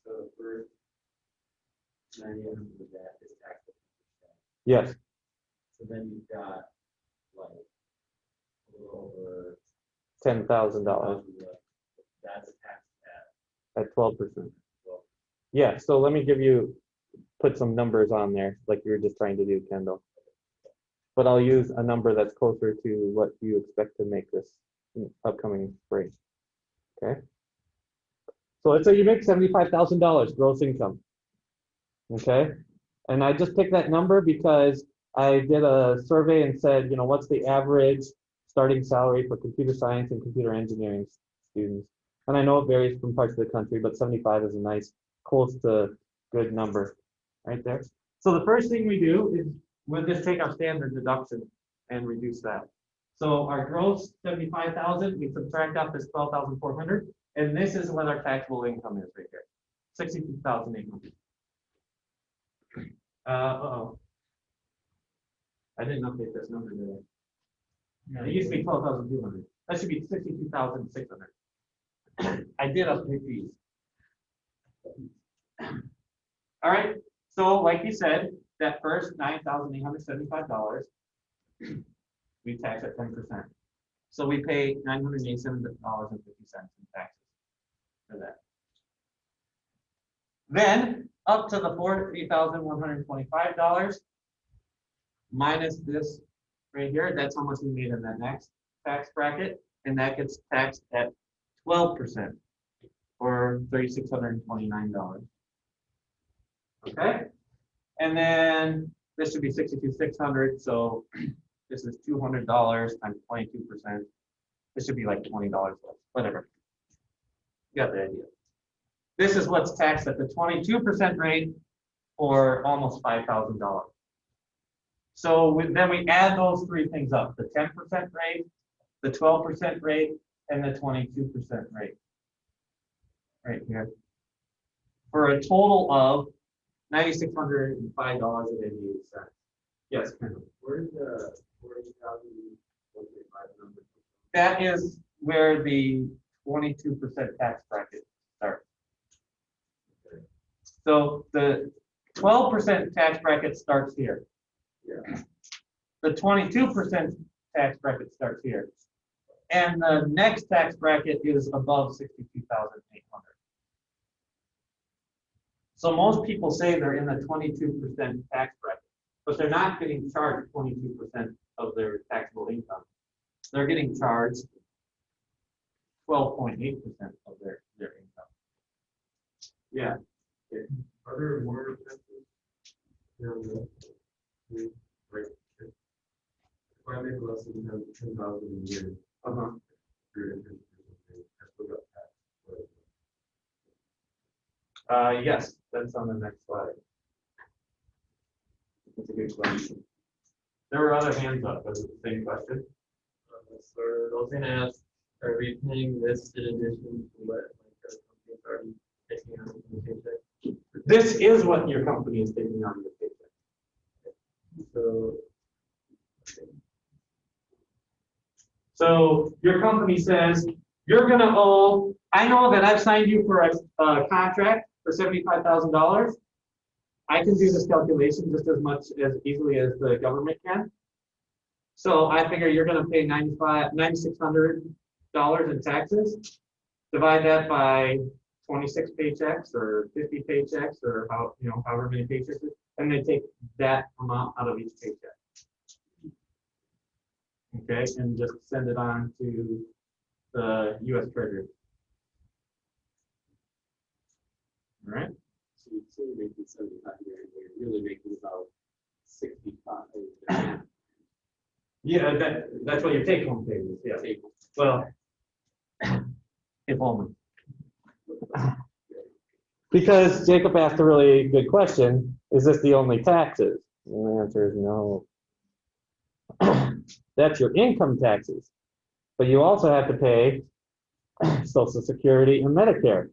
So the first 9,800 of that is taxed at 10%. Yes. So then you've got like a little over $10,000 $1,000 left. That's taxed at at 12%. Yeah. So let me put some numbers on there, like you were just trying to do, Kendall. But I'll use a number that's closer to what you expect to make this upcoming spring. Okay. So let's say you make $75,000 gross income. Okay. And I just picked that number because I did a survey and said, what's the average starting salary for computer science and computer engineering students? And I know it varies from parts of the country, but 75 is a nice, close to good number right there. So the first thing we do is we'll just take our standard deduction and reduce that. So our gross 75,000, we subtract out this 12,400, and this is what our taxable income is right here, 62,800. Uh-oh. I didn't update this number today. It used to be 12,200. That should be 62,600. I did update these. All right. So like you said, that first $9,875, we tax at 10%. So we pay $987.50 in taxes for that. Then up to the $43,125 minus this right here, that's how much we made in that next tax bracket, and that gets taxed at 12% or $3,629. Okay, and then this should be 62,600. So this is $200 times 22%. This should be like $20 less, whatever. You got the idea. This is what's taxed at the 22% rate for almost $5,000. So then we add those three things up: the 10% rate, the 12% rate, and the 22% rate. Right here, for a total of $9,605.88. Yes, Kendall. where's the 40,135 number? That is where the 22% tax bracket starts. So the 12% tax bracket starts here. Yeah. The 22% tax bracket starts here. And the next tax bracket is above 62,800. So most people say they're in the 22% tax bracket, but they're not getting charged 22% of their taxable income. They're getting charged 12.8% of their income. Yeah. Are there more expenses? Like, if I make less than 10,000 a year, Uh-huh. through interest or something, I still got tax. Yes, that's on the next slide. That's a good question. There were other hands up, but it's the same question. So I was gonna ask, are we paying this in addition to what like our company's already taking out of the paycheck? This is what your company is taking on your paycheck. So, So your company says, you're gonna owe, I know that I've signed you for a contract for $75,000. I can do this calculation just as much as easily as the government can. So I figure you're gonna pay $9,600 in taxes. Divide that by 26 paychecks or 50 paychecks or however many paychecks, and then take that amount out of each paycheck. Okay, and just send it on to the US Treasury. All right, So you're making 75 grand, but you're really making about 65. yeah, that's what your take home pay is, yeah. Well, if only. Because Jacob asked a really good question, is this the only taxes? And the answer is no. That's your income taxes. But you also have to pay Social Security and Medicare.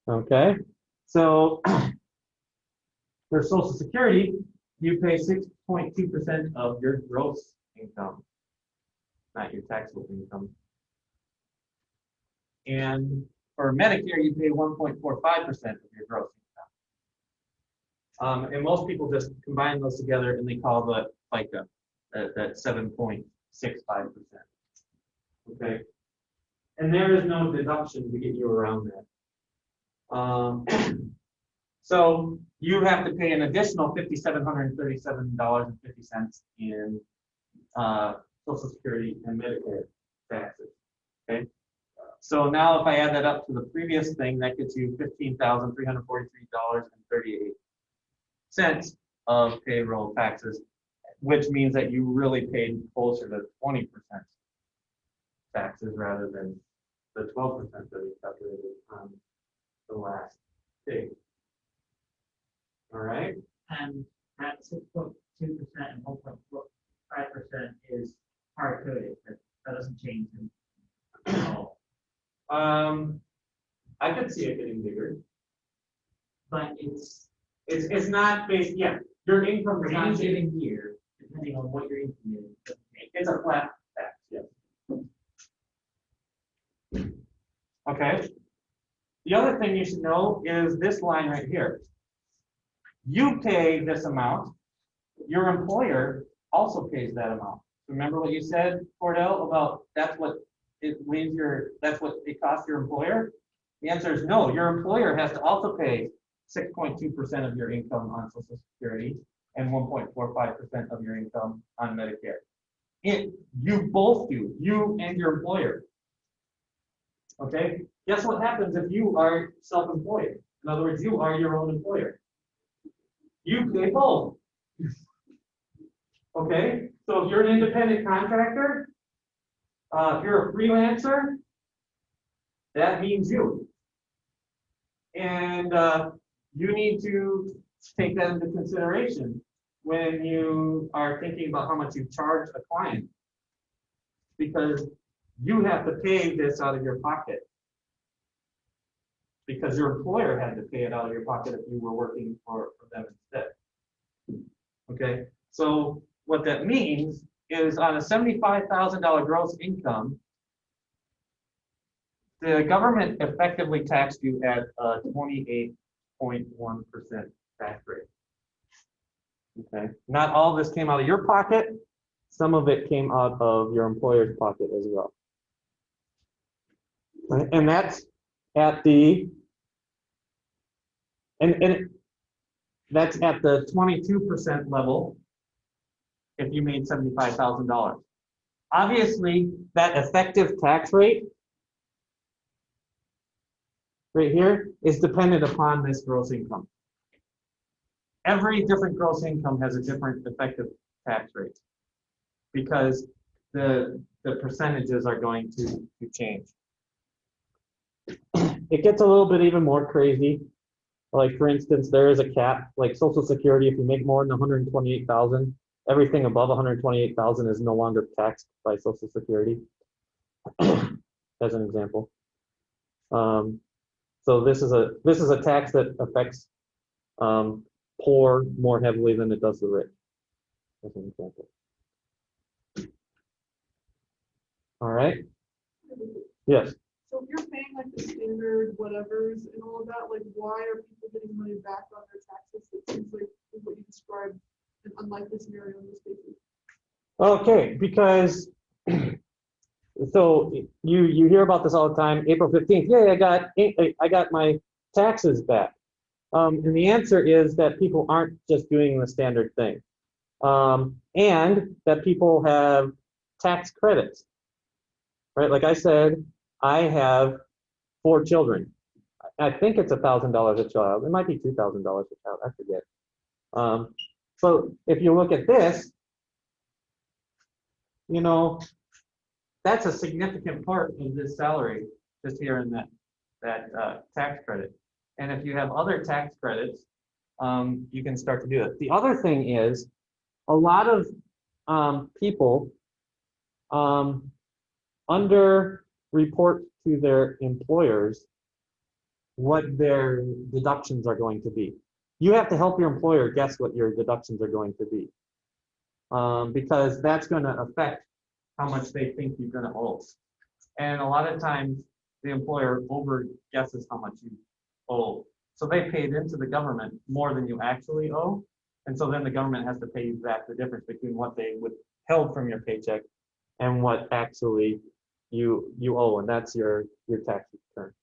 Okay, so for Social Security, you pay 6.2% of your gross income, not your taxable income. And for Medicare, you pay 1.45% of your gross income. And most people just combine those together and they call the FICA that 7.65%. Okay, and there is no deduction to get you around that. So you have to pay an additional $5,737.50 in Social Security and Medicare taxes. Okay, so now if I add that up to the previous thing, that gets you $15,343.38 of payroll taxes, which means that you really paid closer to 20% taxes rather than the 12% that we calculated on the last page. All right. And that 6.2% and 1.5% is hard coded. That doesn't change at all. I could see it getting bigger. But it's It's not based, yeah, your income for is any not, given year, depending on what your income is. it doesn't change. it's a flat tax, yes. Okay. The other thing you should know is this line right here. You pay this amount, your employer also pays that amount. Remember what you said, Cordell, about that's what it costs your employer? The answer is no, your employer has to also pay 6.2% of your income on Social Security and 1.45% of your income on Medicare. You both do, you and your employer. Okay, guess what happens if you are self-employed? In other words, you are your own employer. You pay both. Okay, so if you're an independent contractor, if you're a freelancer, that means you. And you need to take that into consideration when you are thinking about how much you charge a client. Because you have to pay this out of your pocket. Because your employer had to pay it out of your pocket if you were working for them instead. Okay, so what that means is on a $75,000 gross income, the government effectively taxed you at a 28.1% tax rate. Okay, not all of this came out of your pocket. Some of it came out of your employer's pocket as well. Right? And that's at the that's at the 22% level if you made $75,000. Obviously, that effective tax rate right here is dependent upon this gross income. every different gross income has a different effective tax rate because the percentages are going to change. It gets a little bit even more crazy. Like for instance, there is a cap, like Social Security, if you make more than 128,000, everything above 128,000 is no longer taxed by Social Security, as an example. So this is a tax that affects poor more heavily than it does the rich, as an example. All right. Yes. So if you're paying like the standard whatevers and all of that, like why are people getting money back on their taxes? It seems like what you described, an unlikely scenario in this case. Okay, because so you hear about this all the time. April 15th, yay! I got my taxes back. And the answer is that people aren't just doing the standard thing, and that people have tax credits, right? Like I said, I have 4 children. I think it's $1,000 a child. It might be $2,000 a child. I forget. So if you look at this, you know, that's a significant part of this salary just here in that tax credit. And if you have other tax credits, you can start to do it. The other thing is a lot of people under-report to their employers what their deductions are going to be. You have to help your employer guess what your deductions are going to be, because that's going to affect how much they think you're going to owe. And a lot of times the employer over guesses how much you owe. So they paid into the government more than you actually owe. And so then the government has to pay you back the difference between what they withheld from your paycheck and what actually you owe, and that's your tax return.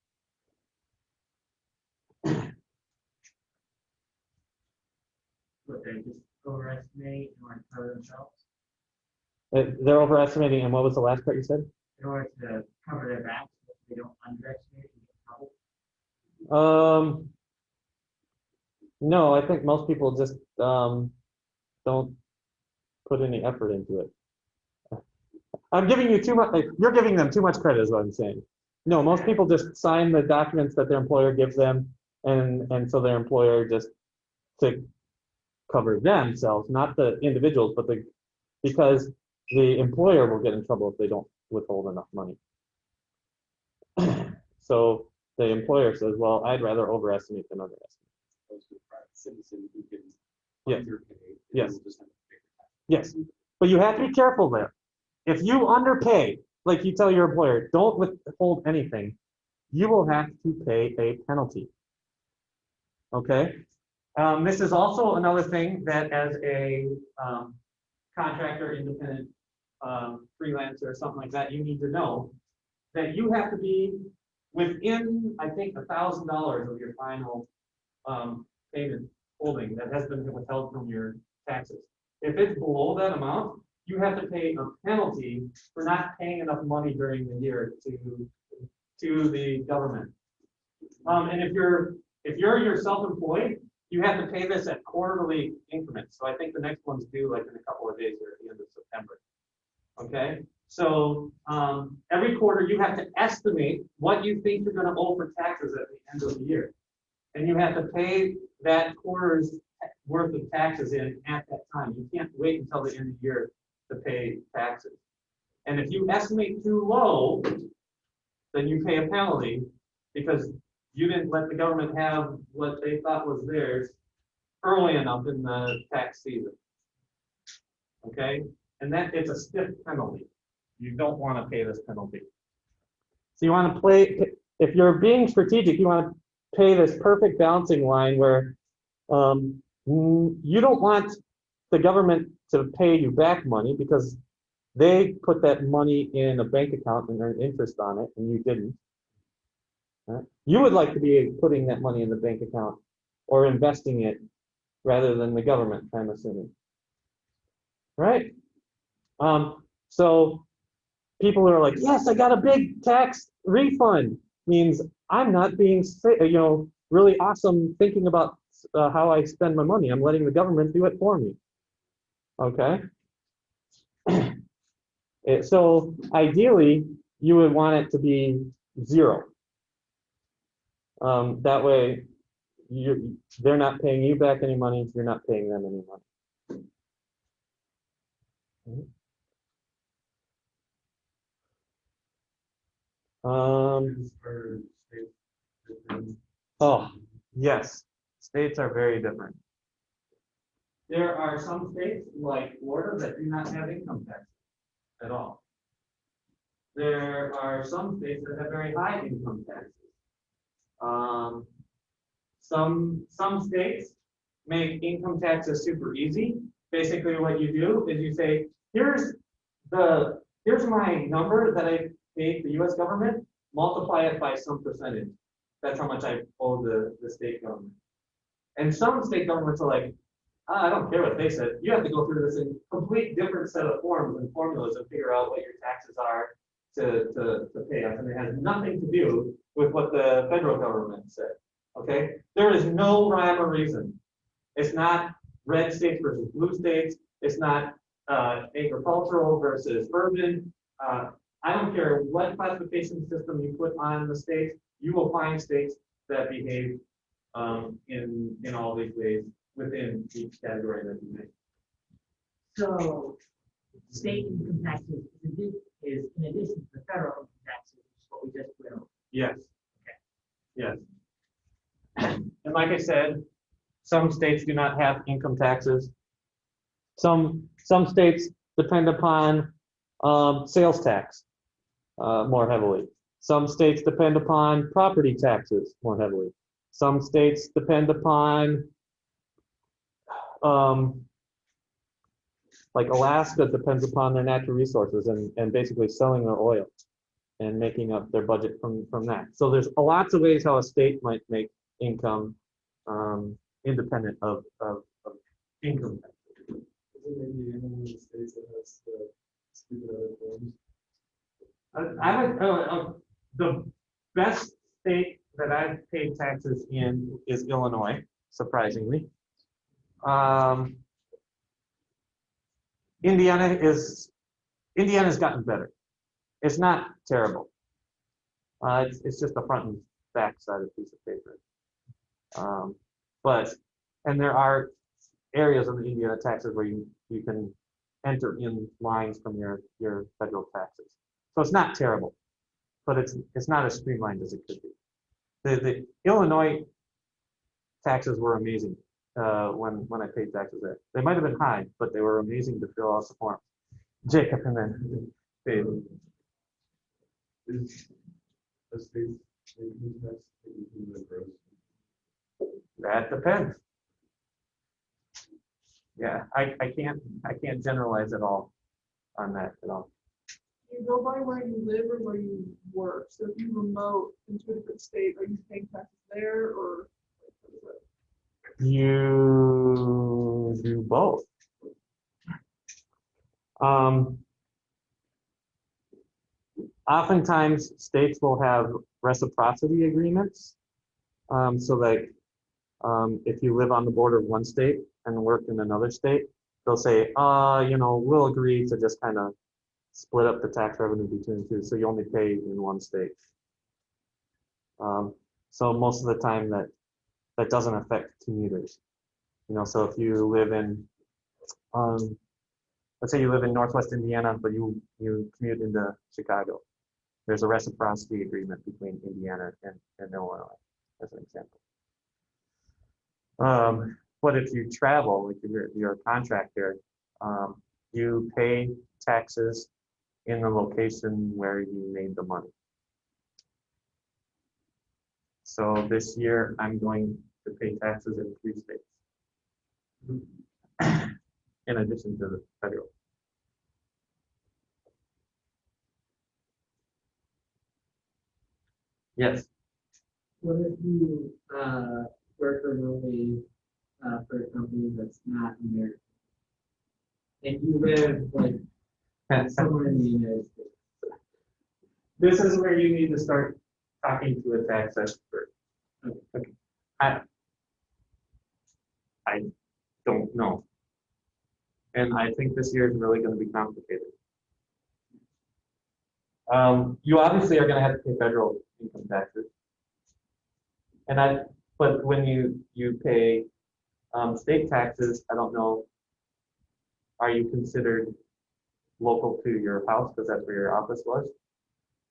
But they just overestimate in order to cover themselves, They're overestimating, and what was the last part you said? in order to cover their backs, so they don't underestimate and get in trouble. No, I think most people just don't put any effort into it. I'm giving you too much, you're giving them too much credit is what I'm saying. No, most people just sign the documents that their employer gives them, and so their employer just to cover themselves, not the individuals, but because the employer will get in trouble if they don't withhold enough money. So the employer says, well, I'd rather overestimate than underestimate. Opposed to a private citizen who can Yes. underpay. and Yes. will just have to pay for taxes. Yes, but you have to be careful there. If you underpay, like you tell your employer, don't withhold anything, you will have to pay a penalty. Okay? This is also another thing that as a contractor, independent freelancer, or something like that, you need to know that you have to be within, I think, $1,000 of your final payment holding that has been withheld from your taxes. If it's below that amount, you have to pay a penalty for not paying enough money during the year to the government. And if you're self-employed, you have to pay this at quarterly increments. So I think the next one's due like in a couple of days or at the end of September. Okay, so every quarter you have to estimate what you think you're going to owe for taxes at the end of the year, and you have to pay that quarter's worth of taxes in at that time. You can't wait until the end of the year to pay taxes. And if you estimate too low, then you pay a penalty because you didn't let the government have what they thought was theirs early enough in the tax season. Okay? And that it's a stiff penalty. You don't want to pay this penalty. So you want to if you're being strategic, you want to pay this perfect balancing line where you don't want the government to pay you back money because they put that money in a bank account and earn interest on it, and you didn't. Right? You would like to be putting that money in the bank account or investing it rather than the government, I'm assuming. Right? So people are like, yes, I got a big tax refund. Means I'm not being, really awesome thinking about how I spend my money. I'm letting the government do it for me. Okay? So ideally, you would want it to be 0. That way, they're not paying you back any money, you're not paying them any money. For state different. Oh, yes, states are very different. There are some states like Florida that do not have income tax at all. There are some states that have very high income taxes. Some states make income taxes super easy. Basically, what you do is you say, here's my number that I paid the U.S. government, multiply it by some percentage. That's how much I owe the state government. And some state governments are like, I don't care what they said. You have to go through this in complete different set of forms and formulas and figure out what your taxes are to pay us. And it has nothing to do with what the federal government said. Okay? There is no rhyme or reason. It's not red states versus blue states. It's not agricultural versus urban. I don't care what classification system you put on the states, you will find states that behave in all these ways within each category that you make. So state income taxes is in addition to the federal income taxes, which is what we just went over. Yes. Yes. And like I said, some states do not have income taxes. Some states depend upon sales tax more heavily. Some states depend upon property taxes more heavily. Some states depend upon, like Alaska depends upon their natural resources and basically selling their oil and making up their budget from that. So there's lots of ways how a state might make income independent of income tax. Is it maybe any one of the states that has the stupid other forms? I would, the best state that I've paid taxes in is Illinois, surprisingly. Indiana's gotten better. It's not terrible. It's just the front and back side of a piece of paper. And there are areas of the Indiana taxes where you can enter in lines from your federal taxes. So it's not terrible, but it's not as streamlined as it could be. The Illinois taxes were amazing when I paid taxes there. They might have been high, but they were amazing to fill out the form. Jacob and then David. Is a state's income tax including the gross? That depends. Yeah, I can't generalize at all on that at all. You go by where you live or where you work. So if you remote into a different state, are you paying taxes there or? You do both. Oftentimes, states will have reciprocity agreements. So like, if you live on the border of one state and work in another state, they'll say, we'll agree to just kind of split up the tax revenue between the two, so you only pay in one state. So most of the time that doesn't affect commuters. So if you live in, let's say you live in Northwest Indiana, but you commute into Chicago, there's a reciprocity agreement between Indiana and Illinois, as an example. But if you travel, like you're a contractor, you pay taxes in the location where you made the money. So this year, I'm going to pay taxes in 3 states, in addition to the federal. Yes. What if you work remotely for a company that's not American? And you live like somewhere in the United States. This is where you need to start talking to a tax expert. Okay. I don't know. And I think this year is really gonna be complicated. You obviously are gonna have to pay federal income taxes. But when you pay, state taxes, I don't know, are you considered local to your house, because that's where your office was?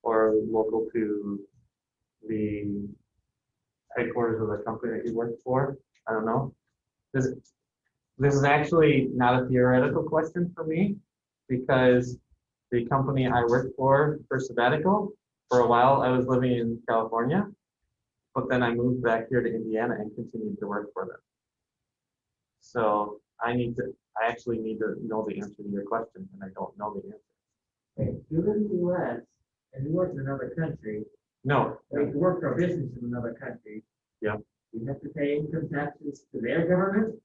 Or local to the headquarters of the company that you worked for? I don't know. This is actually not a theoretical question for me, because the company I worked for sabbatical, for a while I was living in California, but then I moved back here to Indiana and continued to work for them. So I actually need to know the answer to your question, and I don't know the answer. Okay, you live in the US and you work in another country, No, or you work for a business in another country. Yeah. You have to pay income taxes to their government?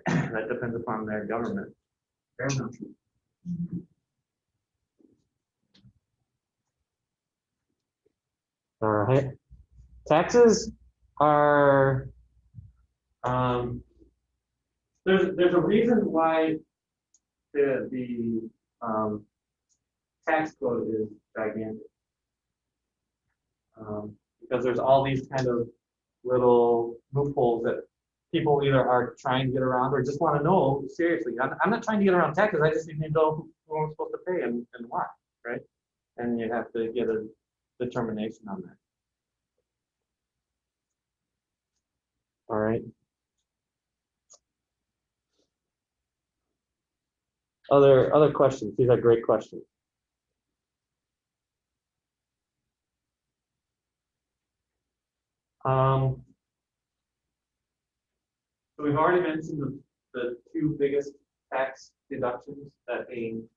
that depends upon their government. Fair enough. All right. Taxes are, there's a reason why the tax code is gigantic. Because there's all these kind of little loopholes that people either are trying to get around or just want to know seriously. I'm not trying to get around taxes. I just need to know who I'm supposed to pay and why, right? And you have to get a determination on that. All right. Other questions? These are great questions. So we've already mentioned the two biggest tax deductions, that being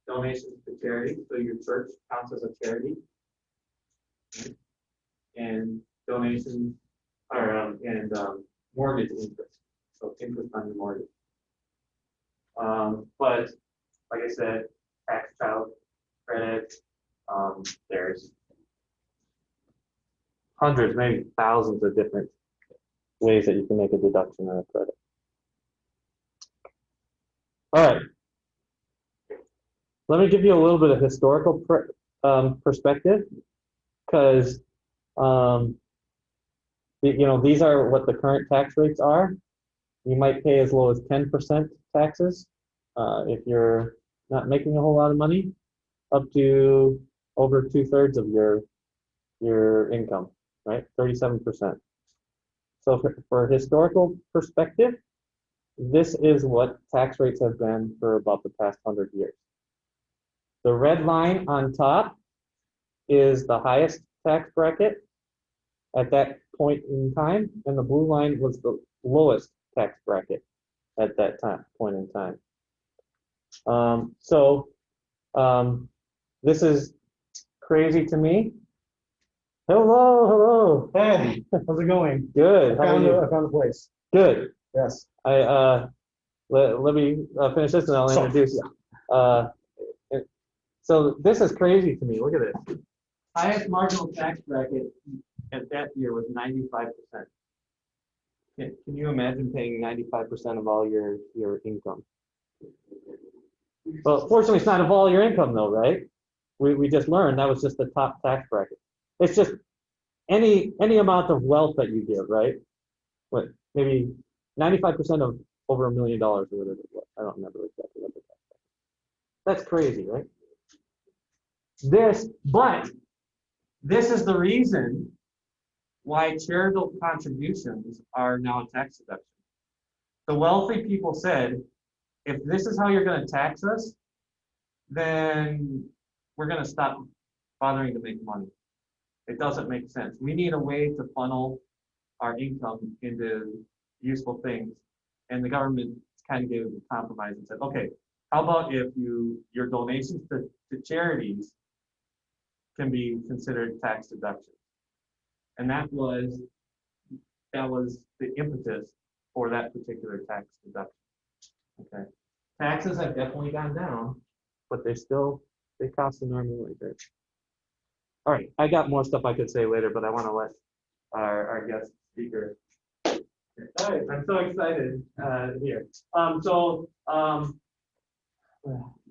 donations to charity, so your church counts as a charity, right? And donations, or mortgage interest, so interest on your mortgage. But like I said, tax child credit, there's hundreds, maybe thousands of different ways that you can make a deduction or a credit. All right. Let me give you a little bit of historical perspective, because these are what the current tax rates are. You might pay as low as 10% taxes if you're not making a whole lot of money, up to over 2/3 of your income, right? 37%. So for historical perspective, this is what tax rates have been for about the past 100 years. The red line on top is the highest tax bracket at that point in time, and the blue line was the lowest tax bracket at that point in time. This is crazy to me. Hello. Hey, how's it going? Good. How are you? I found a place. Good. Yes. Let me finish this and I'll introduce you. So this is crazy to me. Look at this. Highest marginal tax bracket at that year was 95%. Can you imagine paying 95% of all your income? Well, fortunately, it's not of all your income though, right? We just learned that was just the top tax bracket. It's just any amount of wealth that you give, right? What, maybe 95% of over $1 million or whatever it was. I don't remember exactly what the tax bracket. That's crazy, right? But this is the reason why charitable contributions are now a tax deduction. The wealthy people said, if this is how you're going to tax us, then we're going to stop bothering to make money. It doesn't make sense. We need a way to funnel our income into useful things. And the government kind of gave a compromise and said, okay, how about if your donations to charities can be considered tax deductions? And that was the impetus for that particular tax deduction. Okay. Taxes have definitely gone down, but they cost an arm and leg, right? All right, I got more stuff I could say later, but I want to let our guest speaker All right, I'm so excited here.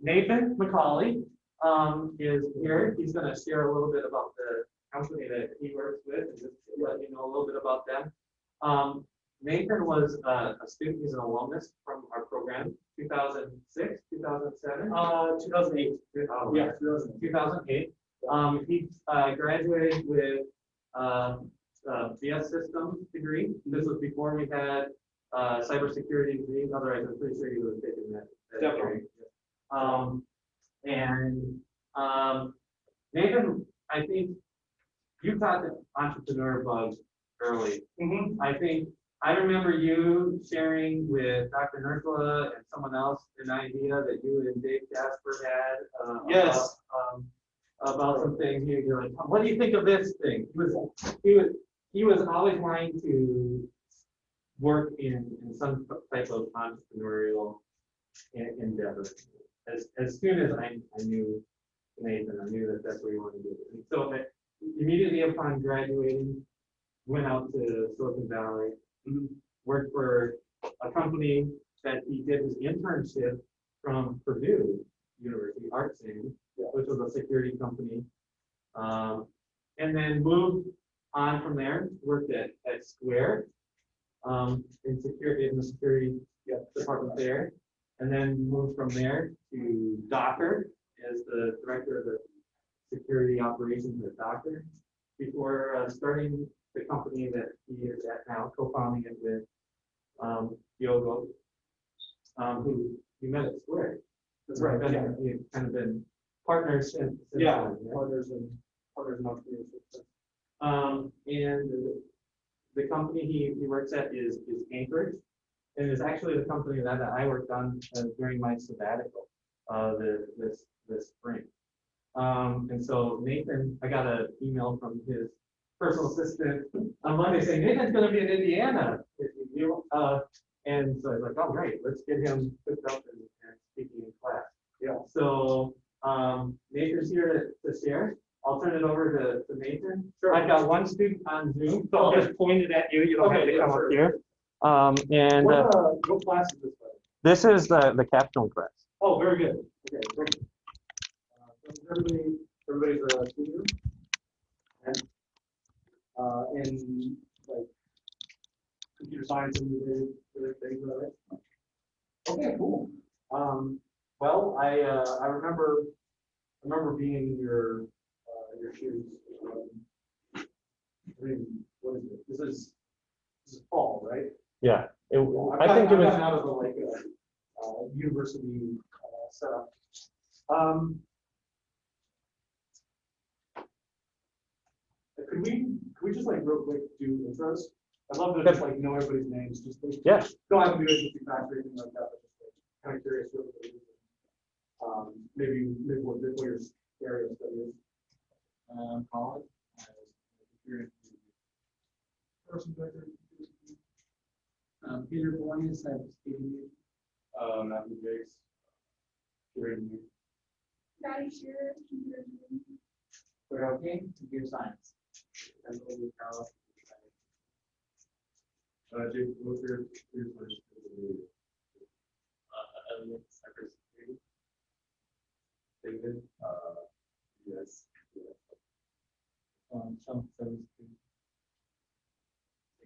Nathan McCauley is here. He's going to share a little bit about the company that he works with and just let you know a little bit about them. Nathan was a student. He's an alumnus from our program, 2006, 2007. 2008. Oh, Yeah, 2008. He graduated with BS Systems degree. This was before we had cybersecurity degree. Otherwise, I'm pretty sure he would have taken that degree. Nathan, I think you taught the entrepreneur bug early. I think I remember you sharing with Dr. Nurkla and someone else an idea that you and Dave Jasper had. Yes. About some things. You're like, what do you think of this thing? He was always wanting to work in some type of entrepreneurial endeavor. As soon as I knew Nathan, I knew that that's what he wanted to do. And so immediately upon graduating, went out to Silicon Valley, worked for a company that he did his internship from Purdue University, ArtScene, which was a security company. And then moved on from there, worked at Square in the security department there. And then moved from there to Docker as the director of the security operations at Docker before starting the company that he is at now, co-founding it with Diogo, who you met at Square. That's right. You've kind of been partners since then, right? Partners in entrepreneurship. And the company he works at is Anchorage, and is actually the company that I worked on during my sabbatical this spring. And so Nathan, I got an email from his personal assistant on Monday saying Nathan's going to be in Indiana. And so I was like, oh, great, let's get him hooked up and speaking in class. Yeah. So Nathan's here to share. I'll turn it over to Nathan. Sure. I've got one student on Zoom, so I'll just point it at you. You don't have Okay, to yeah, come up sure. here. What class is this? This is the capstone class. Oh, very good. Okay, great. Everybody's a student. And in like computer science and related things, right? Okay, cool. Well, I remember being in your shoes. I mean, what is it? This is fall, right? Yeah. I've gotten out of a university setup. Could we just like real quick do intros? I'd love to just like know everybody's names. Just like, Yeah. don't have to do it facts or anything like that, but just like kind of curious what it is. Maybe what your area of study is. College. Peter Boynes, I was speaking. Matthew Jakes. Curating. Patty Shearer, computer engineering. Okay, computer science. Jake, what's your first? Element cybersecurity. David? Yes. Some cybersecurity.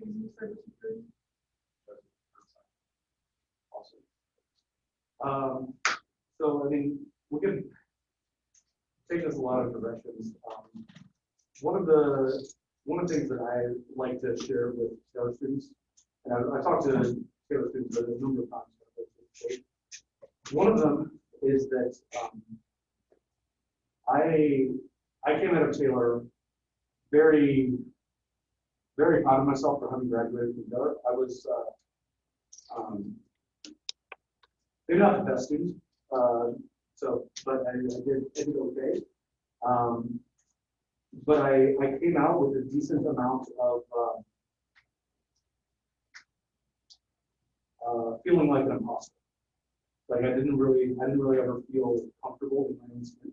Easy cybersecurity. Awesome. So I mean, we can take this a lot of directions. One of the things that I like to share with Taylor students, and I talked to Taylor students a number of times. One of them is that I came out of Taylor very, very proud of myself for having graduated from Taylor. I was maybe not the best student, but I did okay. But I came out with a decent amount of feeling like an imposter. Like I didn't really ever feel comfortable in my own skin.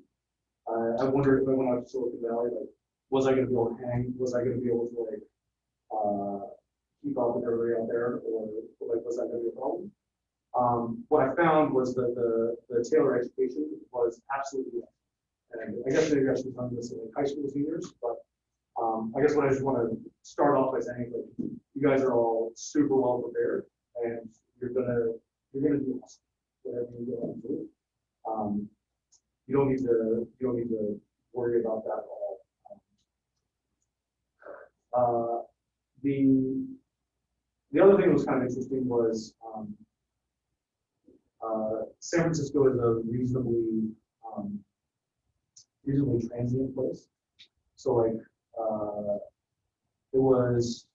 I wondered if I went out to Silicon Valley, like, was I going to be able to hang? Was I going to be able to like keep keep up with everybody out there, or like, was that gonna be a problem? What I found was that the Taylor education was absolutely, and I guess maybe I should tell this in like high school seniors, but I guess what I just want to start off by saying, like, you guys are all super well prepared, and you're gonna do awesome, whatever you go and do. You don't need to worry about that at all. The other thing that was kind of interesting was San Francisco is a reasonably transient place. So like it was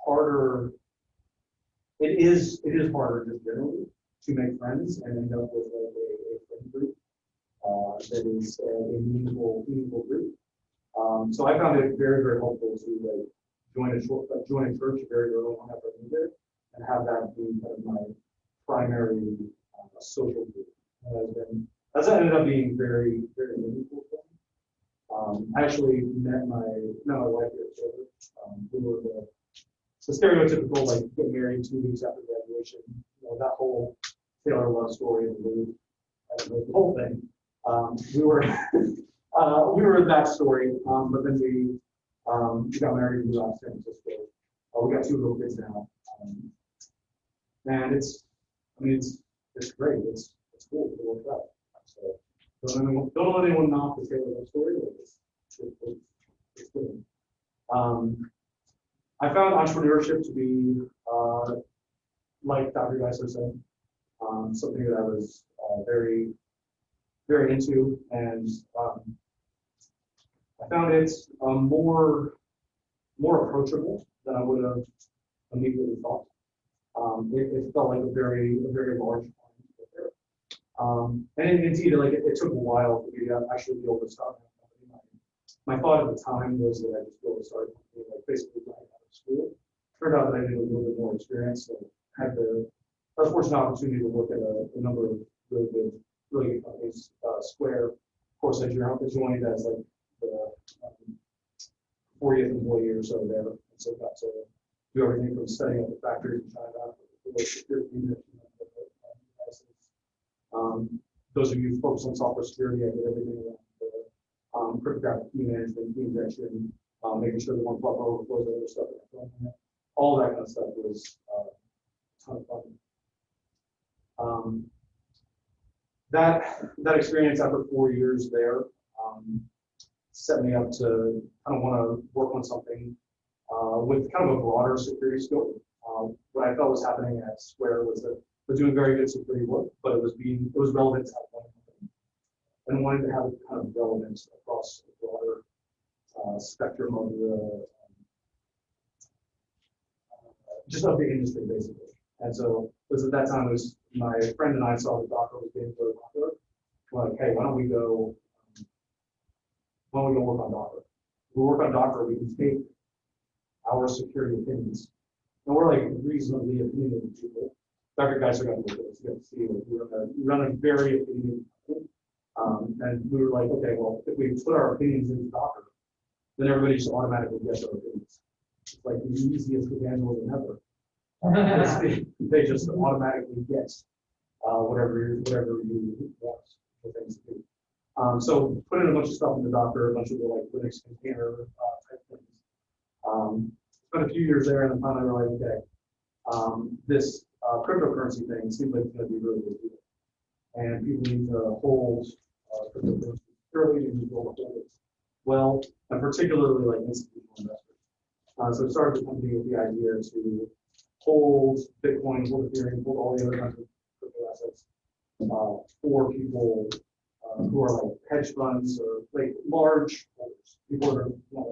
harder. It is harder just generally to make friends and end up with like a friend group that is a meaningful group. So I found it very, very helpful to like join a church very early on after I moved there and have that be kind of my primary social group. That's ended up being very, very meaningful for me. I actually met my wife here at Taylor. We were the stereotypical like get married 2 weeks after graduation. You know, that whole Taylor love story of the whole thing. We were that story, but then we got married in San Francisco. We got 2 little kids now, and it's great. It's cool. It worked out. So don't let anyone knock the Taylor love story. It's good. I found entrepreneurship to be, like Dr. Geisler said, something that I was very, very into, and I found it more approachable than I would have immediately thought. It felt like a very large challenge. And indeed, like it took a while for me to actually be able to start my company. My thought at the time was that I just be able to start a company, like basically right out of school. Turned out that I needed a little bit more experience, so I had the unfortunate opportunity to work at a number of really good companies. Square, of course, I joined as like the 40th employee or so there, and so got to do everything from setting up the factories in China, the security unit, those of you focused on software security, I did everything around the cryptographic key management, key injection, making sure that one buffer overflows other stuff. All that kind of stuff was a ton of fun. That experience after 4 years there set me up to kind of want to work on something with kind of a broader security scope. What I felt was happening at Square was that we're doing very good security work, but it was relevant to one company, and wanted to have it kind of relevance across a broader spectrum of the just of the industry basically. And so it was at that time, it was my friend and I saw that Docker was getting very popular. We're like, hey, why don't we go work on Docker? We work on Docker, we can take our security opinions, and we're like reasonably opinionated people. Dr. Geisler got to look at us, you got to see that we run a very opinionated company. And we were like, okay, well, if we put our opinions into Docker, then everybody just automatically gets our opinions. It's like the easiest evangelism ever. They just automatically get whatever you want for things to do. So put in a bunch of stuff into Docker, a bunch of the like Linux container type things. Spent a few years there, and then finally realized, okay, this cryptocurrency thing seems like it's going to be really good deal. And people need to hold cryptocurrency securely, they need to be able to hold it well, and particularly like institutional investors. So it started the company with the idea to hold Bitcoin, hold Ethereum, hold all the other kinds of crypto assets for people who are like hedge funds or like large holders, people that want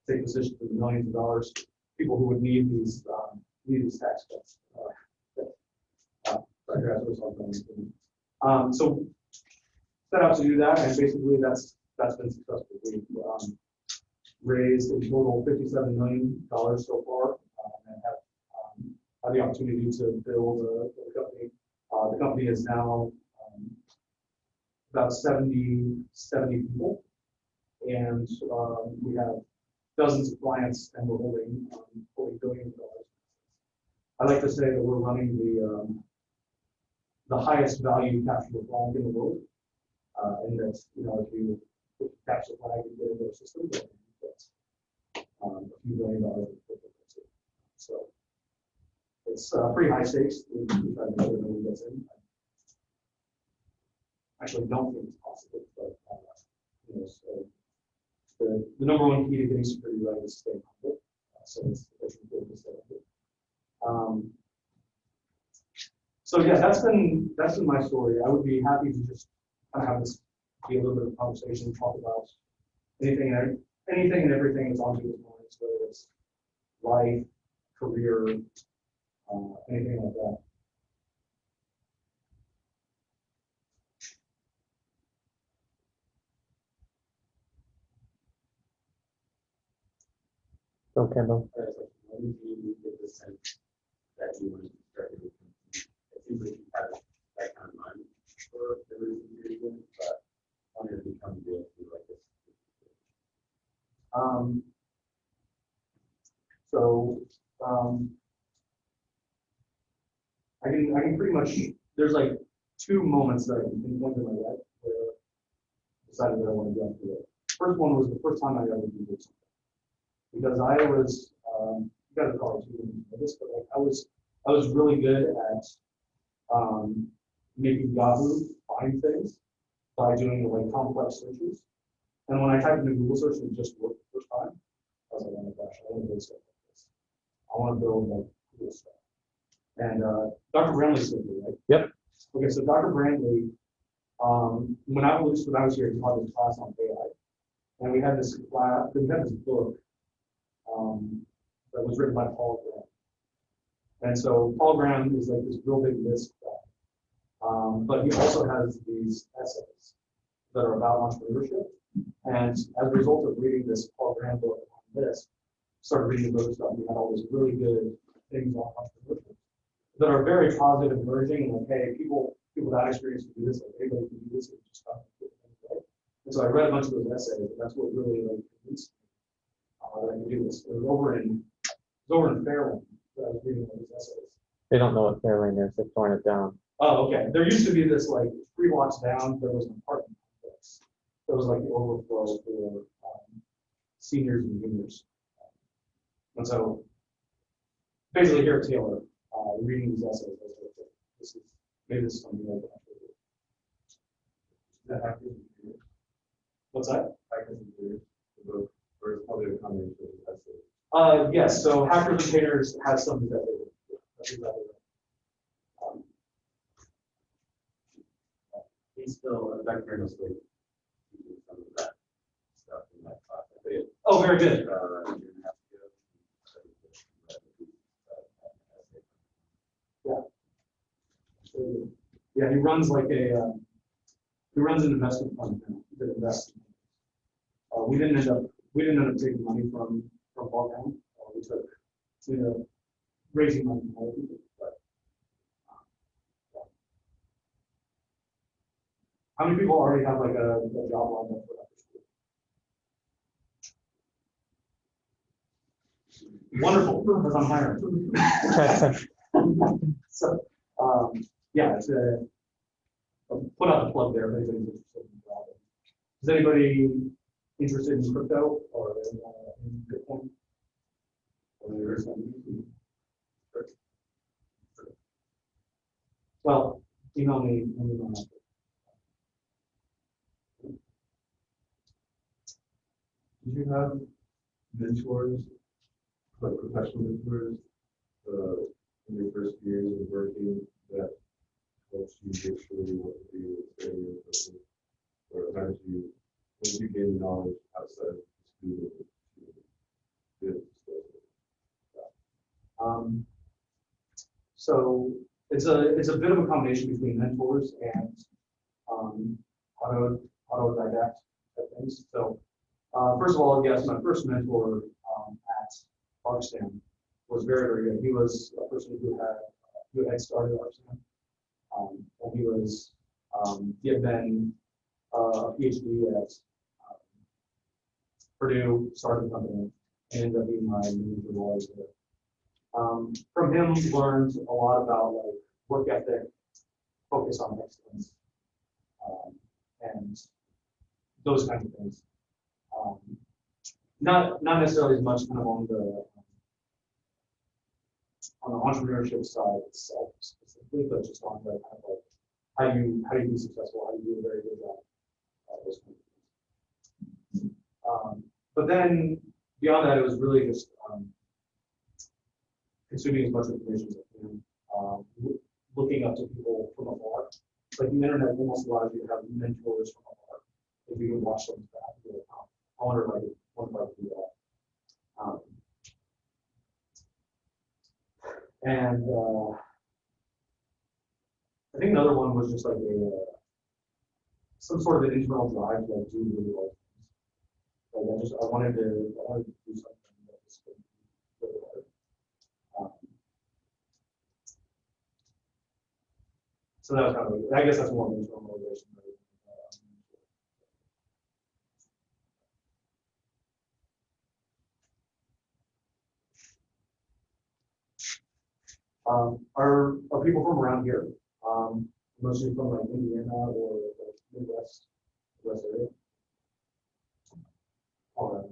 to take positions in millions of dollars, people who would need these tax cuts. So set out to do that, and basically that's been successful. We've raised a total $57 million so far, and have had the opportunity to build a company. The company is now about 70 people, and we have dozens of clients and we're holding billions of dollars. I like to say that we're running the highest value capture flag in the world. And that's, you know, if you capture flag and get into our system, then that's a few $1 billion of cryptocurrency. So it's pretty high stakes. We try to know who gets in. Actually, don't think it's possible, but you know, so the number one key to getting security right is staying humble. So it's important to stay humble. So yeah, that's been my story. I would be happy to just kind of have this be a little bit of a conversation, talk about anything and everything that's on people's minds, whether it's life, career, anything like that. So Kendall. When did you get the sense that you wanted to start your company? It seems like you had that kind of mind for the reason you're doing, but wanted to become real through like this. I can pretty much, there's like two moments that I can pinpoint in my life where I decided that I want to jump into it. First one was the first time I ever did something. Because I was, you gotta probably know this, but like I was really good at making Yahoo find things by doing like complex searches. And when I typed in a Google search and it just worked the first time, I was like, oh my gosh, I want to build stuff like this. I want to build like cool stuff. And Dr. Brandley said, right? Yep. Okay, so Dr. Brandley, when I was here, he taught this class on AI. And we had this class, we had this book that was written by Paul Graham. And so Paul Graham is like this real big list guy. But he also has these essays that are about entrepreneurship. And as a result of reading this Paul Graham book on this, started reading the other stuff, we had all these really good things on entrepreneurship that are very positive, encouraging, and like, hey, people without experience can do this, like anybody can do this, and just stop and do things, right? And so I read a bunch of those essays, and that's what really like convinced me that I could do this. It was over in Fairland that I was reading all these essays. They don't know what Fairlane is. They've torn it down. Oh, okay. There used to be this like 3 blocks down, there was an apartment complex. That was like the overflow for seniors and juniors. And so basically here at Taylor, reading these essays, I was like, this is something like that. What's that? Hackers and Haters, the book, or it's probably a combination of essays. Yes, so Hackers and Haters has something that they do. That's exactly right. He's still, Dr. Brandon still teaching some of that stuff in that class. I think Oh, very good. a year and a half ago. So, yeah, he runs like he runs an investment fund now that invests. We didn't end up taking money from Paul Graham. We ended up raising money from other people. But yeah. How many people already have like a job lined up for after school? Wonderful, because I'm hiring. So, yeah, it's I'll put out the plug there if anybody's interested in the job. Is anybody interested in crypto or in Bitcoin? Well, email me. Did you have mentors, like professional mentors, in your first years of working that helped you get sure you want to be a person? Or how did you gain knowledge outside of the school? So it's a bit of a combination between mentors and autodidact type things. So first of all, yes, my first mentor at ArcSam was very, very good. He was a person who had started ArcSam, and he had been a PhD at Purdue, started a company, and ended up being my manager while I was there. From him, learned a lot about like work ethic, focus on excellence, and those kinds of things. Not necessarily as much kind of on the entrepreneurship side itself specifically, but just on the kind of like how you be successful, how you do a very good job. Those kind of things. But then beyond that, it was really just consuming as much information as I can, looking up to people from afar. Like the internet almost allows you to have mentors from afar. If you can watch them back, you're like, oh, I wonder if I could do that. And I think another one was just like some sort of an internal drive to like do really well things. Like I wanted to do something that was really hard. So that was kind of, I guess that's more of an internal motivation. Are people from around here? Mostly from like Indiana or like Midwest area? All right.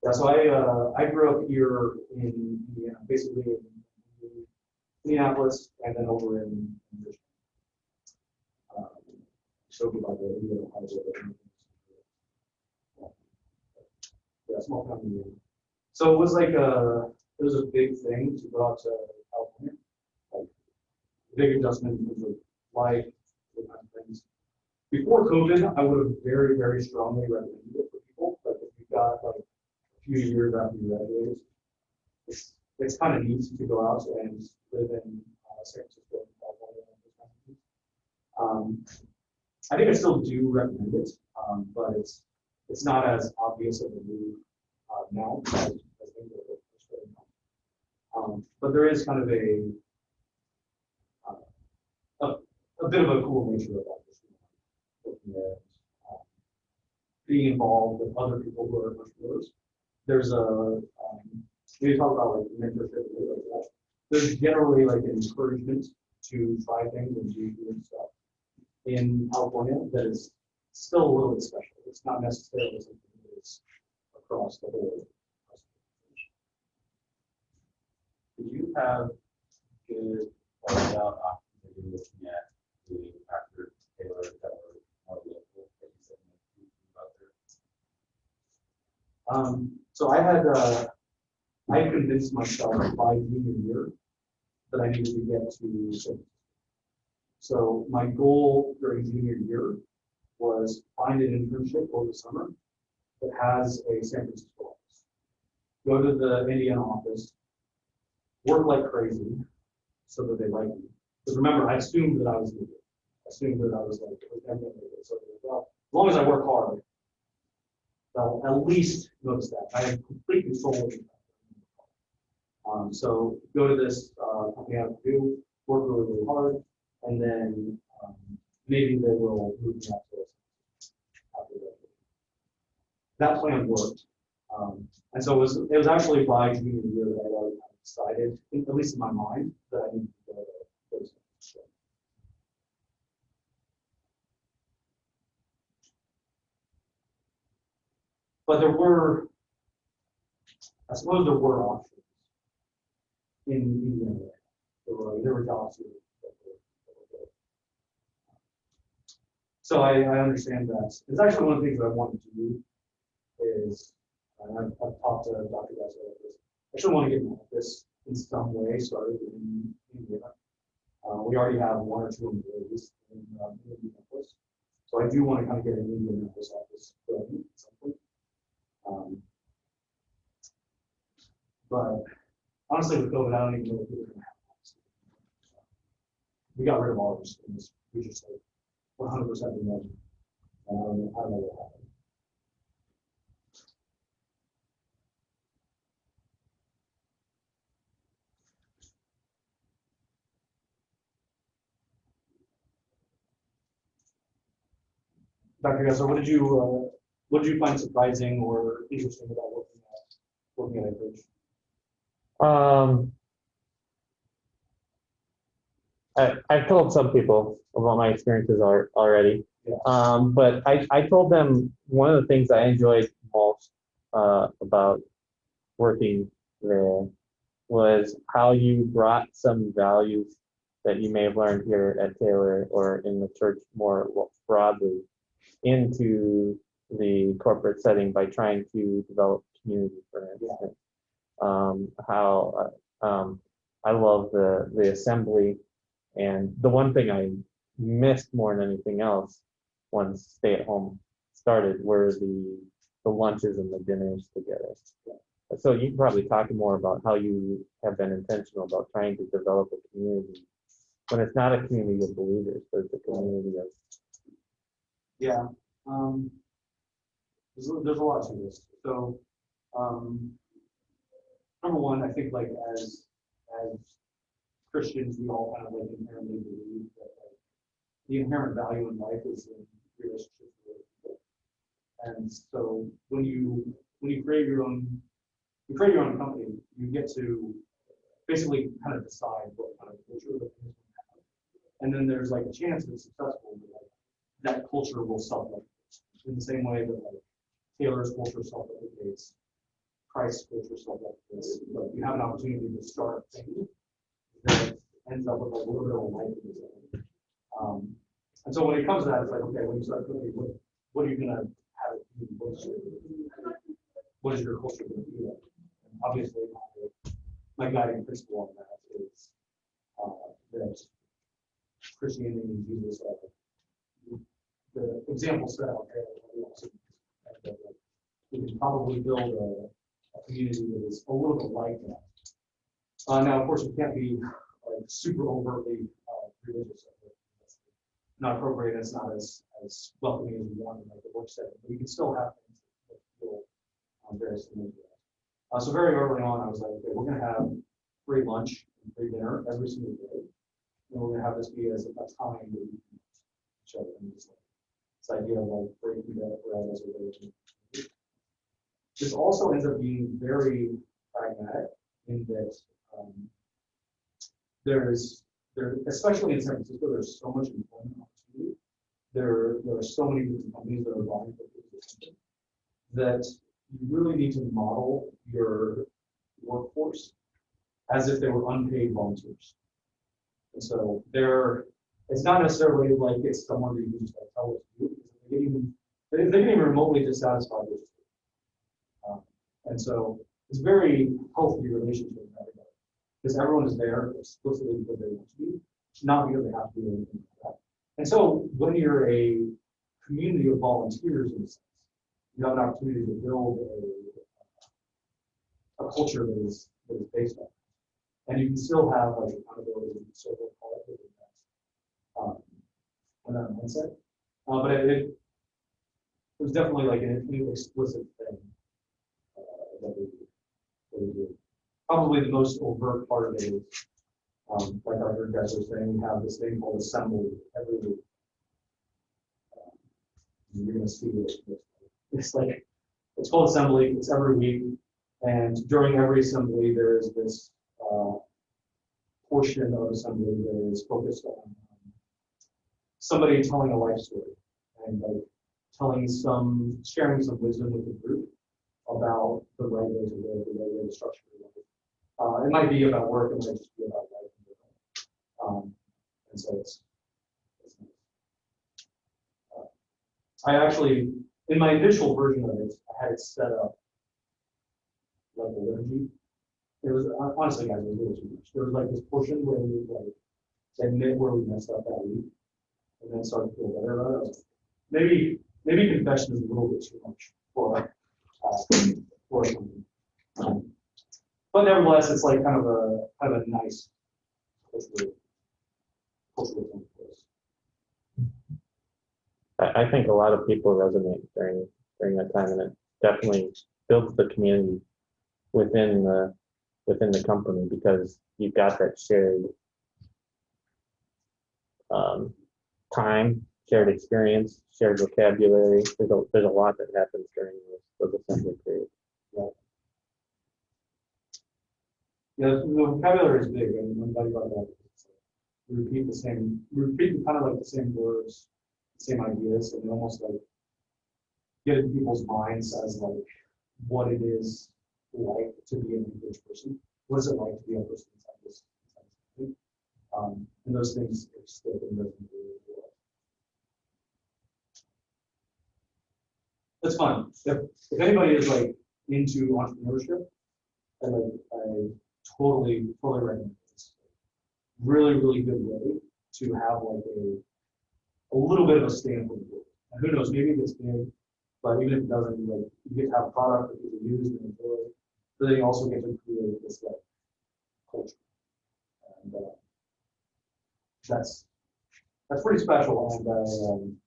Yeah, so I grew up here in Indiana, basically in Minneapolis, and then over in Michigan. Showed you about the Indiana highway. Yeah, small town Indiana. So it was like it was a big thing to go out to California. Like big adjustment in terms of life, those kinds of things. Before COVID, I would have very, very strongly recommended it for people. Like if you've got like a few years after you graduate, it's kind of neat to go out and live in San Francisco and California and those kinds of things. I think I still do recommend it, but it's not as obvious of a move now as things are starting now. But there is kind of a bit of a cool nature about this. Looking at being involved with other people who are entrepreneurs. There's when you talk about like mentorship and things like that, there's generally like an encouragement to try things and do new stuff in California that is still a little bit special. It's not necessarily something that is across the board. Did you have good about options that you're looking at doing after Taylor that were more local that you said about there? So I convinced myself by junior year that I needed to get to San Francisco. So my goal during junior year was find an internship over the summer that has a San Francisco office. Go to the Indiana office, work like crazy so that they like me. Because remember, I assumed that I was good. I assumed that I was like, so well, as long as I work hard, they'll at least notice that. I have complete control of it. So go to this company I have to do, work really, really hard, and then maybe they will move me up to us after that. That plan worked. And so it was actually by junior year that I already decided, at least in my mind, that I needed to go to those things. But I suppose there were options in Indiana. There were jobs here that were good. So I understand that. It's actually one of the things that I wanted to do is, and I've talked to Dr. Guys about this, I actually want to get my office in some way started in Indiana. We already have one or two employees in Indianapolis. So I do want to kind of get an Indianapolis office going at some point. But honestly, with COVID, I don't even know if we're going to have offices. We got rid of all of us. We just like 100% remote. I don't know what happened. Dr. Gessler, what did you what did you find surprising or interesting about working at Anchorage? I've told some people about my experiences already. Yeah. But I told them one of the things I enjoyed most about working there was how you brought some values that you may have learned here at Taylor or in the church more broadly into the corporate setting by trying to develop community, for instance. I love the assembly, and the one thing I missed more than anything else once stay-at-home started were the lunches and the dinners together. So you can probably talk more about how you have been intentional about trying to develop a community when it's not a community of believers, but it's a community of. Yeah. There's a lot to this. So, number one, I think like as Christians, we all kind of like inherently believe that like, the inherent value in life is in relationships with people. And so when you create your own company, you get to basically kind of decide what kind of culture the things will have. And then there's like a chance that it's successful, but like that culture will self-replicate in the same way that like Taylor's culture self-replicates, Christ's culture self-replicates. But you have an opportunity to start a thing that ends up with like a little bit of a life of its own. And so when it comes to that, it's like, okay, when you start cooking, what are you gonna have it be? What is your culture gonna be like? And obviously, my guiding principle on that is that Christianity and Jesus are the example set out there. We can probably build a community that is a little bit like that. Now, of course, we can't be like super overtly religious. That's not appropriate. It's not as welcoming as we want in like the work setting. But we can still have things that feel very similar to that. So very early on, I was like, okay, we're going to have free lunch and free dinner every single day. And we're going to have this be as a time that we can show them this idea of like breaking bread as a way to. This also ends up being very pragmatic in that especially in San Francisco, there's so much employment opportunity. There are so many different companies that are vying for this that you really need to model your workforce as if they were unpaid volunteers. And so it's not necessarily like it's someone that you can just like tell what to do, because they can even remotely dissatisfied with it. And so it's a very healthy relationship with everybody, because everyone is there explicitly because they want to be, not because they have to do anything like that. And so when you're a community of volunteers, in a sense, you have an opportunity to build a culture that is based on it. And you can still have like accountability and social quality in that mindset. But it was definitely like an explicit thing that we do. Probably the most overt part of it is, like I heard guys were saying, we have this thing called assembly every week. You're going to see it. It's called assembly. It's every week, and during every assembly, there is this portion of assembly that is focused on somebody telling a life story and like sharing some wisdom with the group about the right way to live, the right way to structure your life. It might be about work, it might just be about life in general. And so it's nice. I actually, in my initial version of it, I had it set up like a liturgy. It was honestly, guys, it was a little too much. There was like this portion where we would like admit where we messed up that week, and then start to feel better about it. Maybe confession is a little bit too much for something. But nevertheless, it's like kind of a nice cultural thing for us. I think a lot of people resonate during that time, and it definitely builds the community within the company, because you've got that shared time, shared experience, shared vocabulary. There's a lot that happens during those assembly periods. Yeah, the vocabulary is big, and I'm glad you brought that up. We repeat kind of like the same words, the same ideas, and almost like get in people's minds as like what it is like to be an English person. What is it like to be a person inside this country? And those things are still in the world. That's fun. If anybody is like into entrepreneurship, I totally recommend this. Really, really good way to have like a little bit of a stamp on the world. And who knows, maybe it gets big, but even if it doesn't, like you get to have a product that people use and enjoy, but then you also get to create this like culture. And that's pretty special, and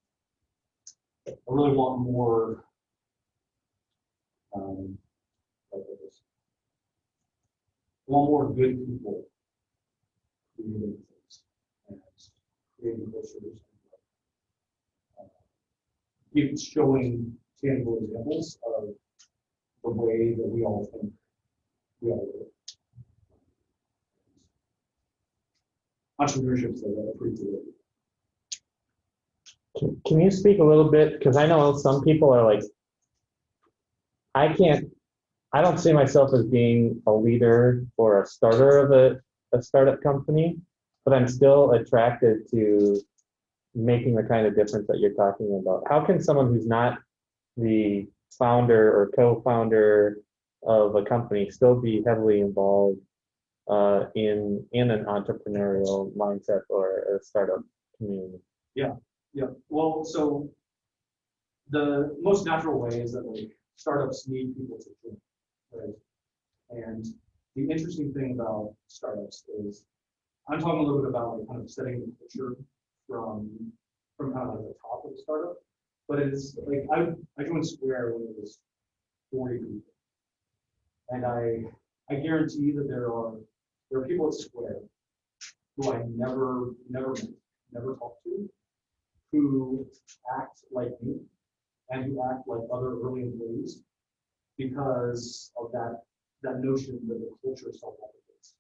I really want more like this. I want more good people creating things and creating cultures. Keep showing tangible examples of the way that we all think we all live. Entrepreneurship is a pretty good. Can you speak a little bit, because I know some people are like, I don't see myself as being a leader or a starter of a startup company, but I'm still attracted to making the kind of difference that you're talking about. How can someone who's not the founder or co-founder of a company still be heavily involved in an entrepreneurial mindset or a startup community? Yeah. Well, so the most natural way is that like startups need people to join, right? And the interesting thing about startups is I'm talking a little bit about like kind of setting the culture from kind of like the top of the startup. But it's like I joined Square when it was 40 people. And I guarantee that there are people at Square who I never met, never talked to, who act like me and who act like other early employees because of that notion that the culture self-replicates.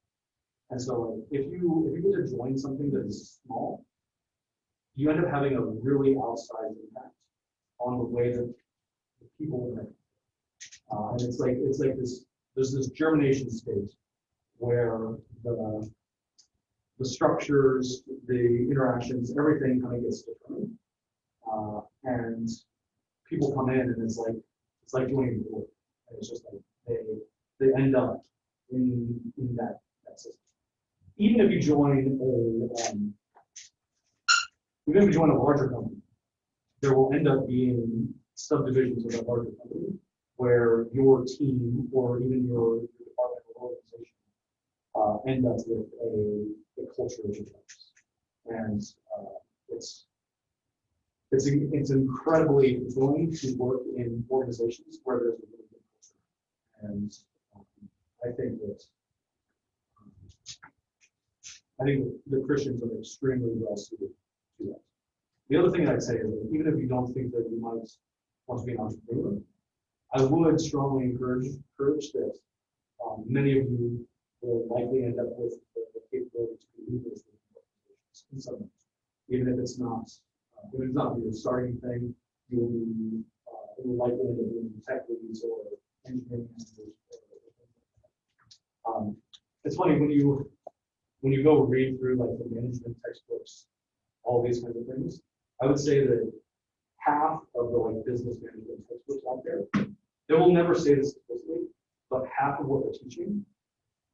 And so like, if you get to join something that is small, you end up having a really outsized impact on the way that the people think. And it's like there's this germination stage where the structures, the interactions, everything kind of gets determined. And people come in and it's like joining the board. And it's just like they end up in that system. Even if you join a larger company, there will end up being subdivisions of that larger company where your team or even your department or organization end up with a culture of interest. And it's incredibly fulfilling to work in organizations where there's a really good culture. And I think the Christians are extremely well suited to that. The other thing I'd say is that even if you don't think that you might want to be an entrepreneur, I would strongly encourage this. Many of you will likely end up with the capability to be leaders in some ways, even if it's not your starting thing. You will likely end up being tech leads or engineering managers. It's funny when you go read through like the management textbooks, all these kinds of things. I would say that half of the like business management textbooks out there, they will never say this explicitly, but half of what they're teaching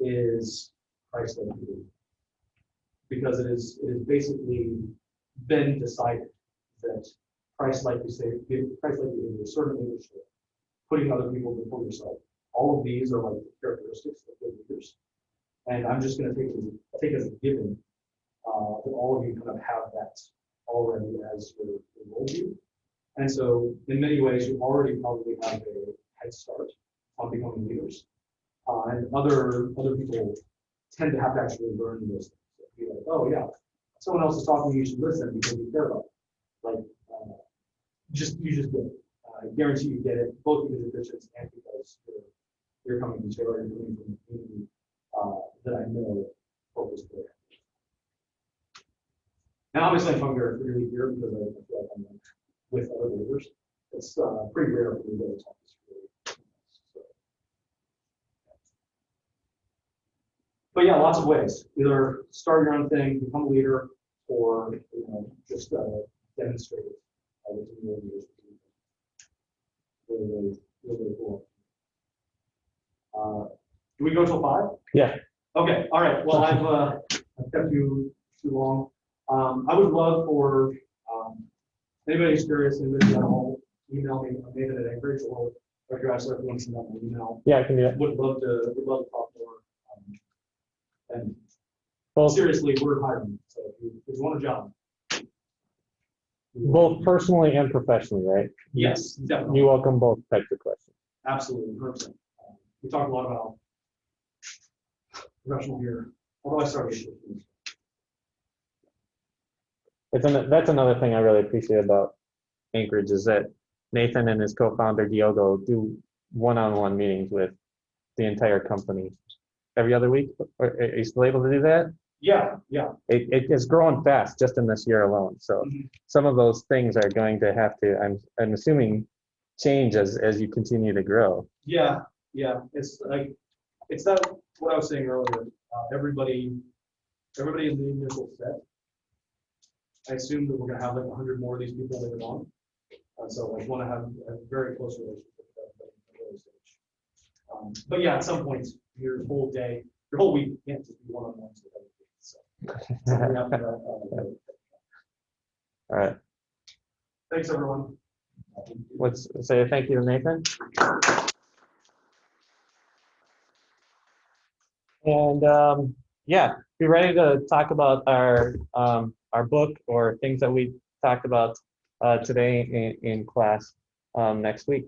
is Christ-like behavior, because it is basically been decided that Christ-like behavior, certain leadership, putting other people before yourself, all of these are like the characteristics of good leaders. And I'm just going to take as a given that all of you kind of have that already as your worldview. And so in many ways, you already probably have a head start on becoming leaders. And other people tend to have to actually learn those things. Be like, oh yeah, someone else is talking, you should listen because you care about it. like, you just get it. I guarantee you get it, both because of distance and because you're coming from Taylor, you're coming from a community that I know focused there. And obviously I'm coming here really here because I feel like I'm with other leaders. It's pretty rare for me to go to talk this really. So. But yeah, lots of ways. Either start your own thing, become a leader, or just demonstrate it. Really cool. Do we go till 5? Yeah. Okay, all right. Well, I've kept you too long. I would love for anybody who's curious, anybody at all, email me, Nathan at Anchorage, or address if you want to send out an email. Yeah, I can do that. Would love to talk more. And Both, seriously, we're hiring. So if you want a job. both personally and professionally, right? Yes, definitely. You welcome both types of questions. Absolutely, 100%. We talked a lot about professional here, although I started with That's another thing I really appreciate about Anchorage is that Nathan and his co-founder Diogo do one-on-one meetings with the entire company every other week. Are you still able to do that? Yeah. It is growing fast just in this year alone. So Mhm. some of those things are going to have to, I'm assuming, change as you continue to grow. Yeah. It's like, it's that, what I was saying earlier, everybody in the initial set, I assume that we're gonna have like 100 more of these people later on. So I want to have a very close relationship with everybody at the early stage. But yeah, at some point, your whole day, your whole week can't just be one-on-ones with everybody. So we have to, All right. thanks, everyone. Let's say a thank you to Nathan. And yeah, be ready to talk about our book or things that we talked about today in class next week.